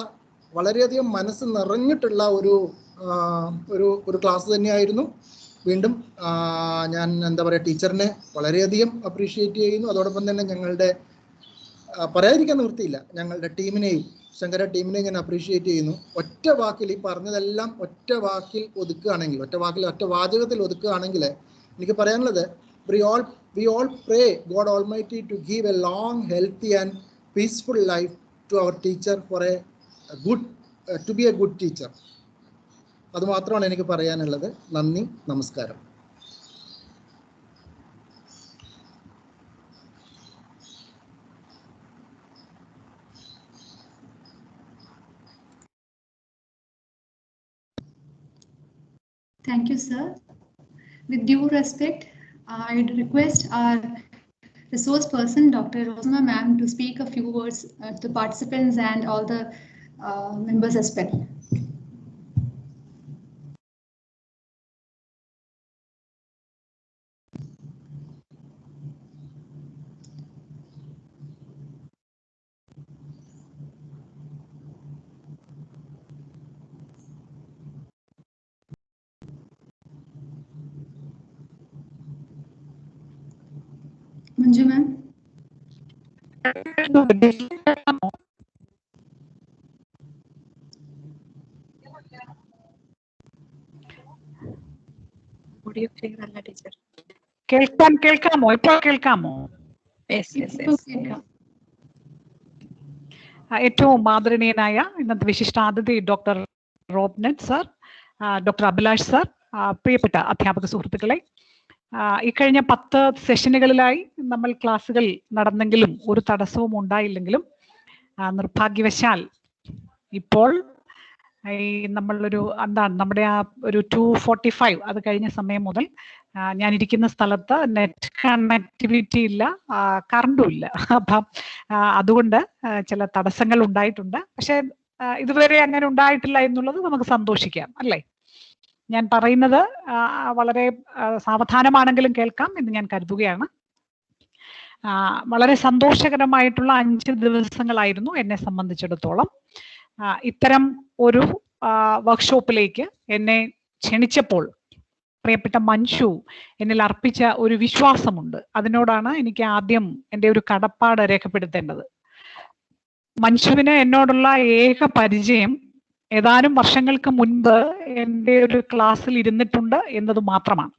വളരെയധികം മനസ്സ് നിറഞ്ഞിട്ടുള്ള ഒരു ക്ലാസ് തന്നെയായിരുന്നു. വീണ്ടും ഞാൻ എന്താ പറയുക ടീച്ചറിനെ വളരെയധികം അപ്രീഷിയേറ്റ് ചെയ്യുന്നു. അതോടൊപ്പം തന്നെ ഞങ്ങളുടെ പറയാതിരിക്കാൻ നിവൃത്തിയില്ല, ഞങ്ങളുടെ ടീമിനെയും ശങ്കര ടീമിനെയും ഞാൻ അപ്രീഷിയേറ്റ് ചെയ്യുന്നു. ഒറ്റ വാക്കിൽ ഈ പറഞ്ഞതെല്ലാം ഒറ്റ വാചകത്തിൽ ഒതുക്കുകയാണെങ്കിൽ എനിക്ക് പറയാനുള്ളത്, we all pray God Almighty to give a long, healthy and peaceful life to our teacher for a to be a good teacher. അത് മാത്രമാണ് എനിക്ക് പറയാനുള്ളത്. നന്ദി, നമസ്കാരം. Thank you, sir. With due respect, I would request our resource person, Dr. Rosma ma'am, to speak a few words to the participants and all the members as well. Manju ma'am. Audio clear അല്ല teacher. കേൾക്കാമോ? ഇപ്പോൾ കേൾക്കാമോ? ഏറ്റവും ആദരണീയനായ ഇന്നത്തെ വിശിഷ്ടാതിഥി doctor Robnet sir, doctor Abhilash sir, പ്രിയപ്പെട്ട അധ്യാപക സുഹൃത്തുക്കളെ, ഇക്കഴിഞ്ഞ 10 സെഷനുകളിലായി നമ്മൾ ക്ലാസ്സുകൾ നടന്നെങ്കിലും ഒരു തടസ്സവും ഉണ്ടായില്ലെങ്കിലും നിർഭാഗ്യവശാൽ ഇപ്പോൾ നമ്മളൊരു നമ്മുടെ ആ ഒരു 2:45 അത് കഴിഞ്ഞ സമയം മുതൽ ഞാൻ ഇരിക്കുന്ന സ്ഥലത്ത് നെറ്റ് കണക്ടിവിറ്റി ഇല്ല, കറണ്ടും ഇല്ല. അപ്പം അതുകൊണ്ട് ചില തടസ്സങ്ങൾ ഉണ്ടായിട്ടുണ്ട്. പക്ഷെ ഇതുവരെ അങ്ങനെ ഉണ്ടായിട്ടില്ല എന്നുള്ളത് നമുക്ക് സന്തോഷിക്കാം, അല്ലേ? ഞാൻ പറയുന്നത് വളരെ സാവധാനമാണെങ്കിലും കേൾക്കാം എന്ന് ഞാൻ കരുതുകയാണ്. വളരെ സന്തോഷകരമായിട്ടുള്ള 5 ദിവസങ്ങളായിരുന്നു എന്നെ സംബന്ധിച്ചിടത്തോളം. ഇത്തരം ഒരു വർക്ക്ഷോപ്പിലേക്ക് എന്നെ ക്ഷണിച്ചപ്പോൾ പ്രിയപ്പെട്ട മഞ്ജു എന്നിൽ അർപ്പിച്ച ഒരു വിശ്വാസമുണ്ട്. അതിനോടാണ് എനിക്ക് ആദ്യം എൻ്റെ ഒരു കടപ്പാട് രേഖപ്പെടുത്തേണ്ടത്. മഞ്ജുവിന് എന്നോടുള്ള ഏക പരിചയം ഏതാനും വർഷങ്ങൾക്ക് മുൻപ് എൻ്റെ ഒരു ക്ലാസ്സിൽ ഇരുന്നിട്ടുണ്ട് എന്നത് മാത്രമാണ്.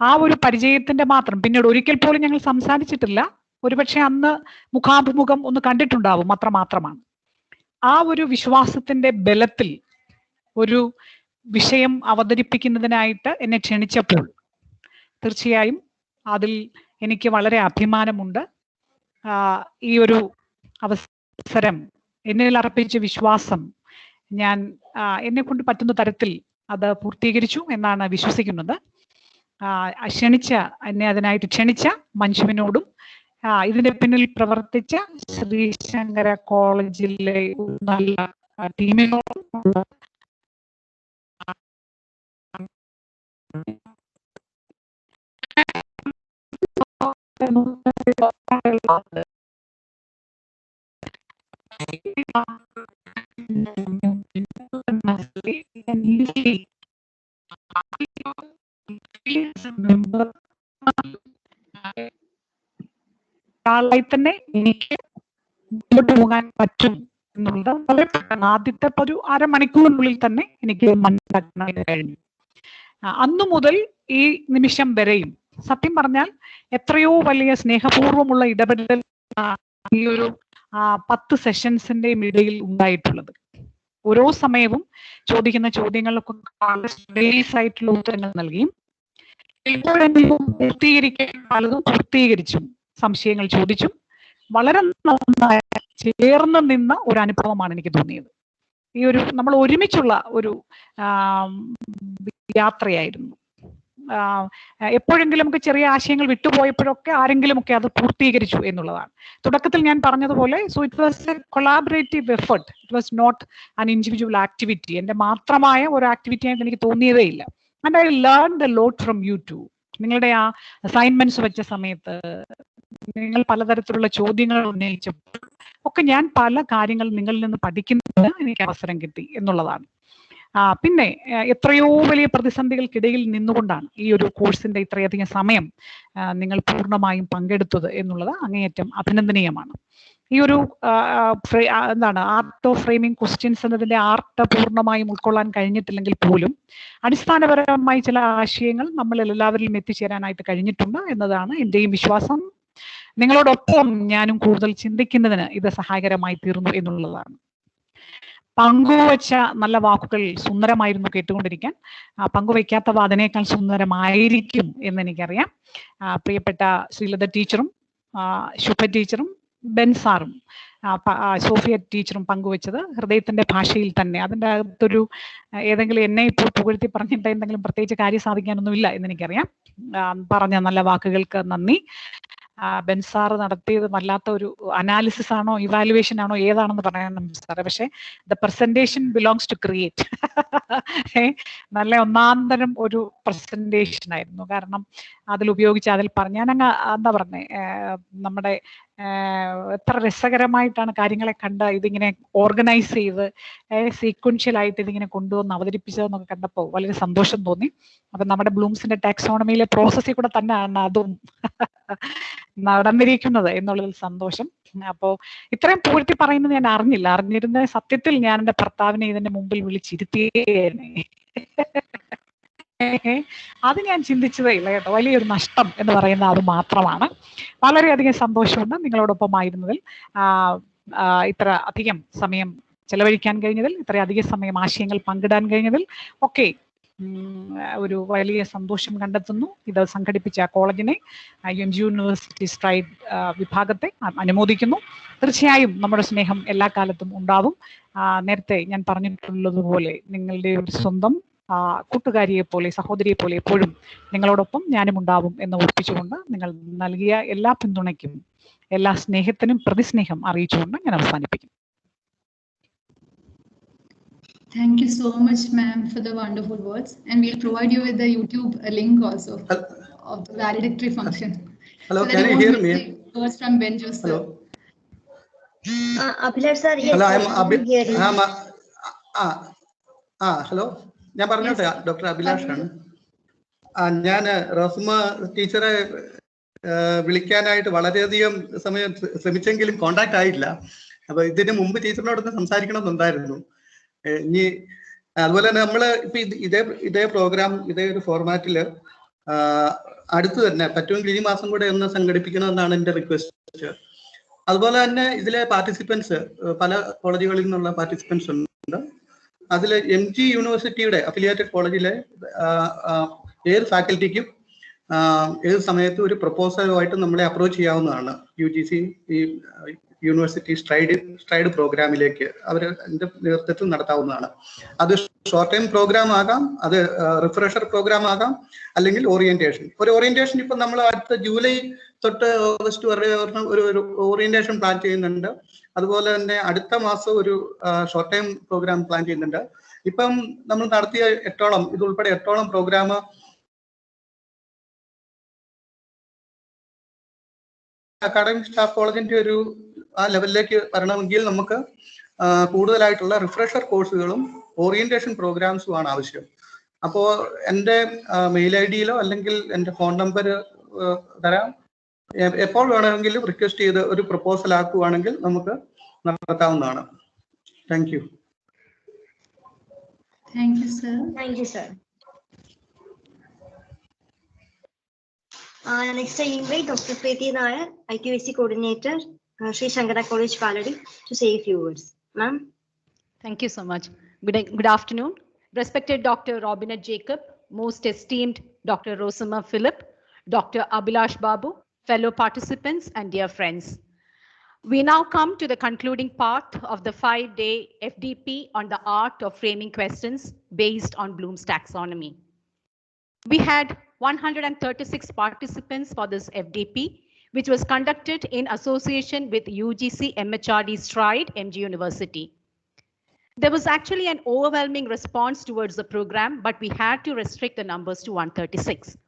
ആ ഒരു പരിചയത്തിന്റെ മാത്രം, പിന്നീട് ഒരിക്കൽ പോലും ഞങ്ങൾ സംസാരിച്ചിട്ടില്ല. ഒരുപക്ഷെ അന്ന് മുഖാഭിമുഖം ഒന്ന് കണ്ടിട്ടുണ്ടാവും, മാത്രമാണ്. ആ ഒരു വിശ്വാസത്തിന്റെ ബലത്തിൽ ഒരു വിഷയം അവതരിപ്പിക്കുന്നതിനായിട്ട് എന്നെ ക്ഷണിച്ചപ്പോൾ തീർച്ചയായും അതിൽ എനിക്ക് വളരെ അഭിമാനമുണ്ട്. ഈ ഒരു അവസരം, എന്നിൽ അർപ്പിച്ച വിശ്വാസം ഞാൻ എന്നെ കൊണ്ട് പറ്റുന്ന തരത്തിൽ അത് പൂർത്തീകരിച്ചു എന്നാണ് വിശ്വസിക്കുന്നത്. എന്നെ അതിനായിട്ട് ക്ഷണിച്ച മഞ്ജുവിനോടും ഇതിന്റെ പിന്നിൽ പ്രവർത്തിച്ച ശ്രീശങ്കര കോളേജിലെ നല്ല ടീമിനോടും ആളായി തന്നെ എനിക്ക് മുന്നോട്ട് പോകാൻ പറ്റും എന്നുള്ളത് വളരെ പെട്ടെന്ന് ആദ്യത്തെ ഒരു അരമണിക്കൂറിനുള്ളിൽ തന്നെ എനിക്ക് മനസ്സിലാക്കാൻ കഴിഞ്ഞു. അന്നു മുതൽ ഈ നിമിഷം വരെയും സത്യം പറഞ്ഞാൽ എത്രയോ വലിയ സ്നേഹപൂർവ്വമുള്ള ഇടപെടൽ ഈ ഒരു 10 സെഷൻസിന്റെയും ഇടയിൽ ഉണ്ടായിട്ടുള്ളത്. ഓരോ സമയവും ചോദിക്കുന്ന ചോദ്യങ്ങൾക്കൊക്കെ ആയിട്ടുള്ള ഉത്തരങ്ങൾ നൽകിയും പൂർത്തീകരിക്കാൻ പലതും പൂർത്തീകരിച്ചും സംശയങ്ങൾ ചോദിച്ചും വളരെ നന്നായി ചേർന്ന് നിന്ന ഒരു അനുഭവമാണ് എനിക്ക് തോന്നിയത്. ഈ ഒരു നമ്മൾ ഒരുമിച്ചുള്ള ഒരു യാത്രയായിരുന്നു. എപ്പോഴെങ്കിലും നമുക്ക് ചെറിയ ആശയങ്ങൾ വിട്ടുപോയപ്പോഴൊക്കെ ആരെങ്കിലുമൊക്കെ അത് പൂർത്തീകരിച്ചു എന്നുള്ളതാണ്. തുടക്കത്തിൽ ഞാൻ പറഞ്ഞതുപോലെ, so it was a collaborative effort, it was not an individual activity. എൻ്റെ മാത്രമായ ഒരു ആക്ടിവിറ്റി ആയിട്ട് എനിക്ക് തോന്നിയതേ ഇല്ല. And I learned a lot from you too. നിങ്ങളുടെ ആ അസൈൻമെന്റ്സ് വെച്ച സമയത്ത് നിങ്ങൾ പലതരത്തിലുള്ള ചോദ്യങ്ങൾ ഉന്നയിച്ചപ്പോൾ ഒക്കെ ഞാൻ പല കാര്യങ്ങൾ നിങ്ങളിൽ നിന്ന് പഠിക്കുന്നതിന് എനിക്ക് അവസരം കിട്ടി എന്നുള്ളതാണ്. പിന്നെ എത്രയോ വലിയ പ്രതിസന്ധികൾക്കിടയിൽ നിന്നുകൊണ്ടാണ് ഈ ഒരു കോഴ്സിന്റെ ഇത്രയധികം സമയം നിങ്ങൾ പൂർണ്ണമായും പങ്കെടുത്തത് എന്നുള്ളത് അങ്ങേയറ്റം അഭിനന്ദനീയമാണ്. ഈ ഒരു ആർട്ട് ഓഫ് ഫ്രെയിമിംഗ് ക്വസ്റ്റ്യൻസ് എന്നതിന്റെ ആർട്ട് പൂർണ്ണമായും ഉൾക്കൊള്ളാൻ കഴിഞ്ഞിട്ടില്ലെങ്കിൽ പോലും അടിസ്ഥാനപരമായി ചില ആശയങ്ങൾ നമ്മളിൽ എല്ലാവരിലും എത്തിച്ചേരാനായിട്ട് കഴിഞ്ഞിട്ടുണ്ട് എന്നതാണ് എന്റെയും വിശ്വാസം. നിങ്ങളോടൊപ്പം ഞാനും കൂടുതൽ ചിന്തിക്കുന്നതിന് ഇത് സഹായകരമായി തീർന്നു എന്നുള്ളതാണ്. പങ്കുവച്ച നല്ല വാക്കുകൾ സുന്ദരമായിരുന്നു കേട്ടുകൊണ്ടിരിക്കാൻ. പങ്കുവയ്ക്കാത്തവ അതിനേക്കാൾ സുന്ദരമായിരിക്കും എന്ന് എനിക്കറിയാം. പ്രിയപ്പെട്ട ശ്രീലത ടീച്ചറും ശുഭ ടീച്ചറും ബെൻ സാറും സോഫിയ ടീച്ചറും പങ്കുവച്ചത് ഹൃദയത്തിന്റെ ഭാഷയിൽ തന്നെ. അതിൻ്റെ അകത്തൊരു ഏതെങ്കിലും എന്നെ ഇപ്പോൾ പുകഴ്ത്തി പറഞ്ഞിട്ട് എന്തെങ്കിലും പ്രത്യേകിച്ച് കാര്യം സാധിക്കാനൊന്നുമില്ല എന്നെനിക്കറിയാം. പറഞ്ഞ നല്ല വാക്കുകൾക്ക് നന്ദി. ബെൻസാർ നടത്തിയത് വല്ലാത്ത ഒരു അനാലിസിസ് ആണോ ഇവാലുവേഷൻ ആണോ ഏതാണെന്ന് പറയാൻ സാറേ, പക്ഷെ the presentation belongs to create. നല്ല ഒന്നാന്തരം ഒരു പ്രസന്റേഷൻ ആയിരുന്നു. കാരണം അതിൽ ഉപയോഗിച്ച് അതിൽ ഞാനങ്ങ് എന്താ പറഞ്ഞേ, നമ്മുടെ എത്ര രസകരമായിട്ടാണ് കാര്യങ്ങളെ കണ്ട് ഇതിങ്ങനെ ഓർഗനൈസ് ചെയ്ത് സീക്വൻഷ്യൽ ആയിട്ട് ഇതിങ്ങനെ കൊണ്ടുവന്ന് അവതരിപ്പിച്ചതെന്നൊക്കെ കണ്ടപ്പോൾ വളരെ സന്തോഷം തോന്നി. അപ്പൊ നമ്മുടെ ബ്ലൂംസിന്റെ ടാക്സോണമിയിലെ പ്രോസസ്സിൽ കൂടെ തന്നെയാണ് അതും നടന്നിരിക്കുന്നത് എന്നുള്ളതിൽ സന്തോഷം. അപ്പോൾ ഇത്രയും പൂഴ്ത്തി പറയുന്നത് ഞാൻ അറിഞ്ഞിരുന്ന സത്യത്തിൽ ഞാൻ എൻ്റെ ഭർത്താവിനെ ഇതിന്റെ മുമ്പിൽ വിളിച്ചിരുത്തിയേനെ. അത് ഞാൻ ചിന്തിച്ചതേ ഇല്ല കേട്ടോ. വലിയൊരു നഷ്ടം എന്ന് പറയുന്നത് അത് മാത്രമാണ്. വളരെയധികം സന്തോഷമുണ്ട് നിങ്ങളോടൊപ്പം ആയിരുന്നതിൽ, ഇത്ര അധികം സമയം ചെലവഴിക്കാൻ കഴിഞ്ഞതിൽ, ഇത്രയധികം സമയം ആശയങ്ങൾ പങ്കിടാൻ കഴിഞ്ഞതിൽ ഒക്കെ ഒരു വലിയ സന്തോഷം കണ്ടെത്തുന്നു. ഇത് സംഘടിപ്പിച്ച കോളേജിനെ, UMG യൂണിവേഴ്സിറ്റി സ്ട്രൈഡ് വിഭാഗത്തെ അനുമോദിക്കുന്നു. തീർച്ചയായും നമ്മുടെ സ്നേഹം എല്ലാ കാലത്തും ഉണ്ടാവും. നേരത്തെ ഞാൻ പറഞ്ഞിട്ടുള്ളതുപോലെ നിങ്ങളുടെ ഒരു സ്വന്തം കൂട്ടുകാരിയെ പോലെ, സഹോദരിയെ പോലെ എപ്പോഴും നിങ്ങളോടൊപ്പം ഞാനും ഉണ്ടാവും എന്ന് ഓർപ്പിച്ചുകൊണ്ട് നിങ്ങൾ നൽകിയ എല്ലാ പിന്തുണയ്ക്കും എല്ലാ സ്നേഹത്തിനും പ്രതിസ്നേഹം അറിയിച്ചുകൊണ്ട് ഞാൻ അവസാനിപ്പിക്കും. Thank you so much, ma'am, for the wonderful words. And we'll provide you with the YouTube link also of the valedictory function. Hello, so can you hear me? Words from Ben Joseph. Hello. Abhilash sir, yes. Hello, hello. ഞാൻ പറഞ്ഞോട്ടെ, doctor Abhilash ആണ്. ഞാൻ റോസ്മ ടീച്ചറെ വിളിക്കാനായിട്ട് വളരെയധികം സമയം ശ്രമിച്ചെങ്കിലും contact ആയില്ല. അപ്പൊ ഇതിന് മുമ്പ് ടീച്ചറിനോടൊന്ന് സംസാരിക്കണമെന്നുണ്ടായിരുന്നു. ഇനി അതുപോലെ തന്നെ നമ്മള് ഇപ്പൊ ഇതേ പ്രോഗ്രാം ഇതേ ഒരു ഫോർമാറ്റില് അടുത്ത് തന്നെ പറ്റുമെങ്കിൽ ഈ മാസം കൂടെ ഒന്ന് സംഘടിപ്പിക്കണമെന്നാണ് എൻ്റെ റിക്വസ്റ്റ്. അതുപോലെ തന്നെ ഇതിലെ പാർട്ടിസിപ്പൻസ് പല കോളേജുകളിൽ നിന്നുള്ള പാർട്ടിസിപ്പൻസ് ഉണ്ട്. അതിൽ MG യൂണിവേഴ്സിറ്റിയുടെ അഫിലിയേറ്റഡ് കോളേജിലെ ഏത് ഫാക്കൽറ്റിക്കും ഏത് സമയത്തും ഒരു പ്രപ്പോസലുമായിട്ട് നമ്മളെ അപ്രോച്ച് ചെയ്യാവുന്നതാണ്. UGC ഈ യൂണിവേഴ്സിറ്റി സ്ട്രൈഡ് പ്രോഗ്രാമിലേക്ക് അവർ എൻ്റെ നേതൃത്വത്തിൽ നടത്താവുന്നതാണ്. അത് ഷോർട്ട് ടൈം പ്രോഗ്രാം ആകാം, അത് റിഫ്രഷർ പ്രോഗ്രാം ആകാം, അല്ലെങ്കിൽ ഓറിയന്റേഷൻ. ഒരു ഓറിയന്റേഷൻ ഇപ്പം നമ്മൾ അടുത്ത ജൂലൈ തൊട്ട് ഓഗസ്റ്റ് വരെ ഒരു ഓറിയന്റേഷൻ പ്ലാൻ ചെയ്യുന്നുണ്ട്. അതുപോലെ തന്നെ അടുത്ത മാസം ഒരു ഷോർട്ട് ടൈം പ്രോഗ്രാം പ്ലാൻ ചെയ്യുന്നുണ്ട്. ഇപ്പം നമ്മൾ നടത്തിയ ഇതുൾപ്പെടെ 8 പ്രോഗ്രാം അക്കാഡമിക് സ്റ്റാഫ് കോളേജിന്റെ ഒരു ആ ലെവലിലേക്ക് വരണമെങ്കിൽ നമുക്ക് കൂടുതലായിട്ടുള്ള റിഫ്രഷർ കോഴ്സുകളും ഓറിയന്റേഷൻ പ്രോഗ്രാംസും ആണ് ആവശ്യം. അപ്പോൾ എൻ്റെ മെയിൽ ID-യിലോ അല്ലെങ്കിൽ എൻ്റെ ഫോൺ നമ്പർ തരാം. എപ്പോൾ വേണമെങ്കിലും റിക്വസ്റ്റ് ചെയ്ത് ഒരു പ്രപ്പോസൽ ആക്കുവാണെങ്കിൽ നമുക്ക് നടത്താവുന്നതാണ്. Thank you. Thank you, sir. Thank you, sir. Next, I invite Dr. Preeti Nair, IQAC coordinator, Sri Shankara College, Paladi, to say a few words. Ma'am. Thank you so much. Good afternoon. Respected Dr. Robina Jacob, most esteemed Dr. Rosama Philip, Dr. Abhilash Babu, fellow participants and dear friends. We now come to the concluding part of the 5-day FDP on the art of framing questions based on Bloom's taxonomy. We had 136 participants for this FDP, which was conducted in association with UGC MHRD Stride, MG University. There was actually an overwhelming response towards the program, but we had to restrict the numbers to 136.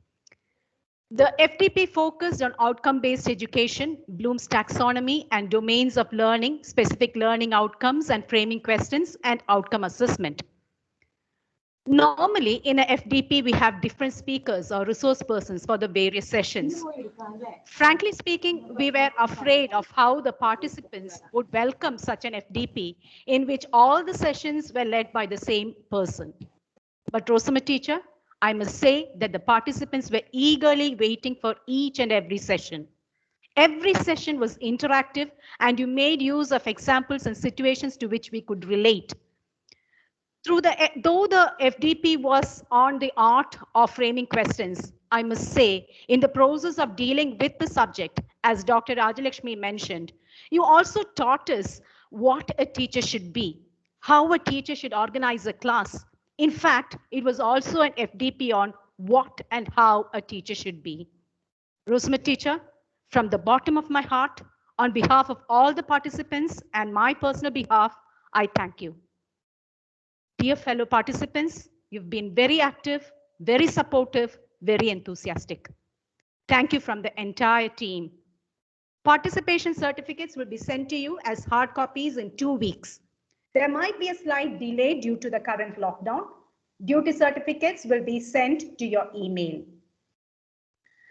The FDP focused on outcome-based education, Bloom's taxonomy, and domains of learning, specific learning outcomes, and framing questions and outcome assessment. Normally, in a FDP, we have different speakers or resource persons for the various sessions. Frankly speaking, we were afraid of how the participants would welcome such an FDP in which all the sessions were led by the same person. But Rosama teacher, I must say that the participants were eagerly waiting for each and every session. Every session was interactive and you made use of examples and situations to which we could relate, Though the FDP was on the art of framing questions, I must say, in the process of dealing with the subject, as Dr. Rajalakshmi mentioned, you also taught us what a teacher should be, how a teacher should organize a class. In fact, it was also an FDP on what and how a teacher should be. Rosma teacher, from the bottom of my heart, on behalf of all the participants and my personal behalf, I thank you. Dear fellow participants, you've been very active, very supportive, very enthusiastic. Thank you from the entire team. Participation certificates will be sent to you as hard copies in 2 weeks. There might be a slight delay due to the current lockdown. Duty certificates will be sent to your email.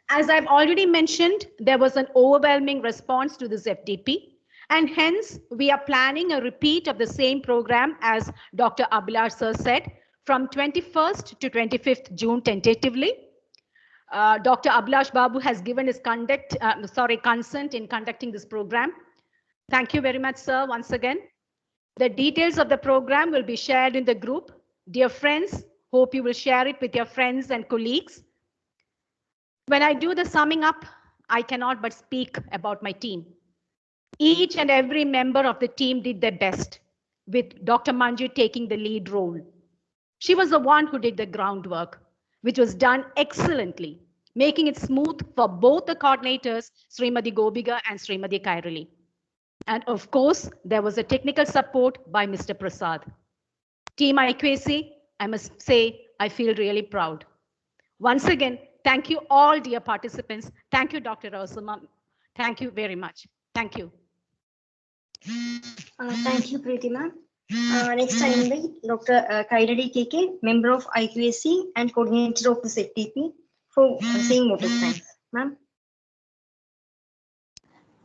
As I've already mentioned, there was an overwhelming response to this FDP. And hence, we are planning a repeat of the same program as Dr. Abhilash sir said, from 21st to 25th June tentatively. Dr. Abhilash Babu has given his consent in conducting this program. Thank you very much, sir, once again. The details of the program will be shared in the group. Dear friends, hope you will share it with your friends and colleagues. When I do the summing up, I cannot but speak about my team. Each and every member of the team did their best, with Dr. Manju taking the lead role. She was the one who did the groundwork, which was done excellently, making it smooth for both the coordinators, Srimati Gobiga and Srimati Kairali. And of course, there was a technical support by Mr. Prasad. Team IQAC, I must say, I feel really proud. Once again, thank you all, dear participants. Thank you, Dr. Rosama. Thank you very much. Thank you. Thank you, Preeti ma'am. Next, I invite Dr. Kairali KK, member of IQAC and coordinator of the FDP, for saying vote of thanks. Ma'am.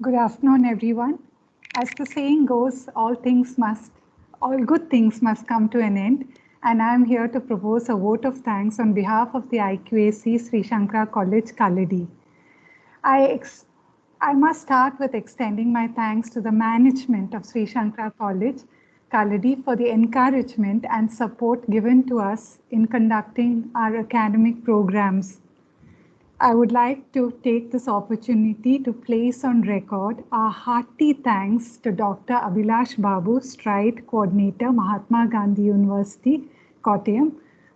Good afternoon, everyone. As the saying goes, all good things must come to an end. And I'm here to propose a vote of thanks on behalf of the IQAC Sri Shankara College, Kaladi. I must start with extending my thanks to the management of Sri Shankara College, Kaladi, for the encouragement and support given to us in conducting our academic programs. I would like to take this opportunity to place on record our hearty thanks to Dr. Abhilash Babu, Stride Coordinator, Mahatma Gandhi University, Kottayam,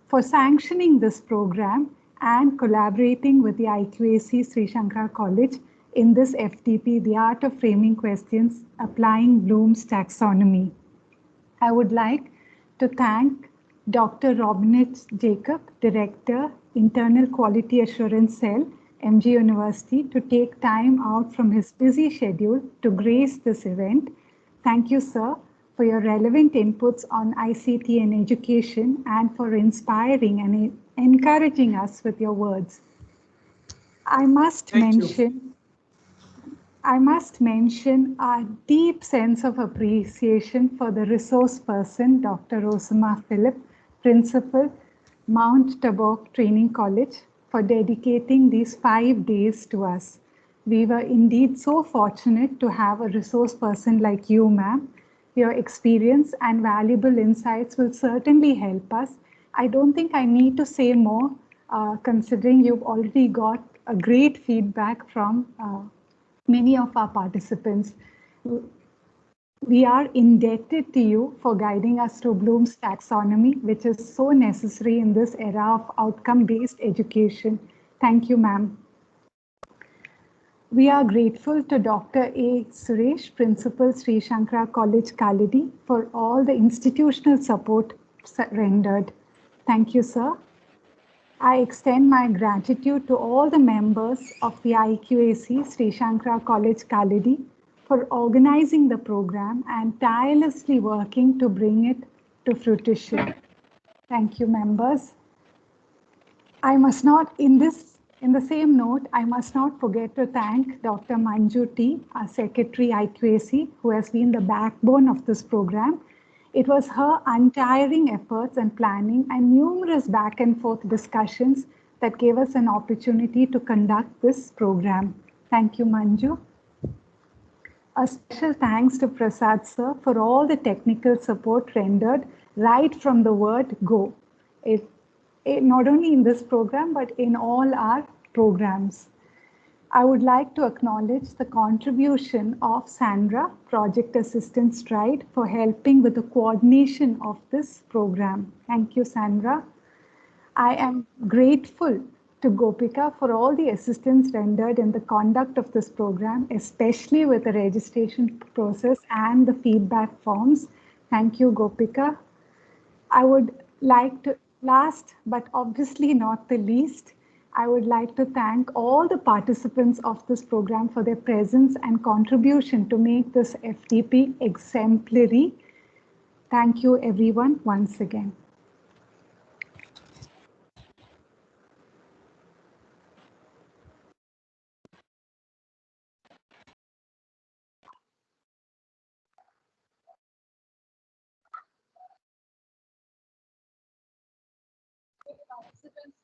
for sanctioning this program and collaborating with the IQAC Sri Shankara College in this FDP, the Art of Framing Questions, Applying Bloom's Taxonomy. I would like to thank Dr. Robinette Jacob, Director, Internal Quality Assurance Cell, MG University, to take time out from his busy schedule to grace this event. Thank you, sir, for your relevant inputs on ICT and education and for inspiring and encouraging us with your words. I must mention our deep sense of appreciation for the resource person, Dr. Rosama Philip, Principal, Mount Tabor Training College, for dedicating these 5 days to us. We were indeed so fortunate to have a resource person like you, ma'am. Your experience and valuable insights will certainly help us. I don't think I need to say more, considering you've already got a great feedback from many of our participants. We are indebted to you for guiding us through Bloom's taxonomy, which is so necessary in this era of outcome-based education. Thank you, ma'am. We are grateful to Dr. A. Suresh, Principal, Sri Shankara College, Kaladi, for all the institutional support rendered. Thank you, sir. I extend my gratitude to all the members of the IQAC Sri Shankara College, Kaladi, for organizing the program and tirelessly working to bring it to fruition. Thank you, members. I must not, in the same note, I must not forget to thank Dr. Manju T, our Secretary IQAC, who has been the backbone of this program. It was her untiring efforts and planning and numerous back and forth discussions that gave us an opportunity to conduct this program. Thank you, Manju. A special thanks to Prasad sir for all the technical support rendered right from the word go. Not only in this program, but in all our programs. I would like to acknowledge the contribution of Sandra, Project Assistant Stride, for helping with the coordination of this program. Thank you, Sandra. I am grateful to Gopika for all the assistance rendered in the conduct of this program, especially with the registration process and the feedback forms. Thank you, Gopika. I would like to, last but obviously not the least, I would like to thank all the participants of this program for their presence and contribution to make this FDP exemplary. Thank you everyone once again. Participants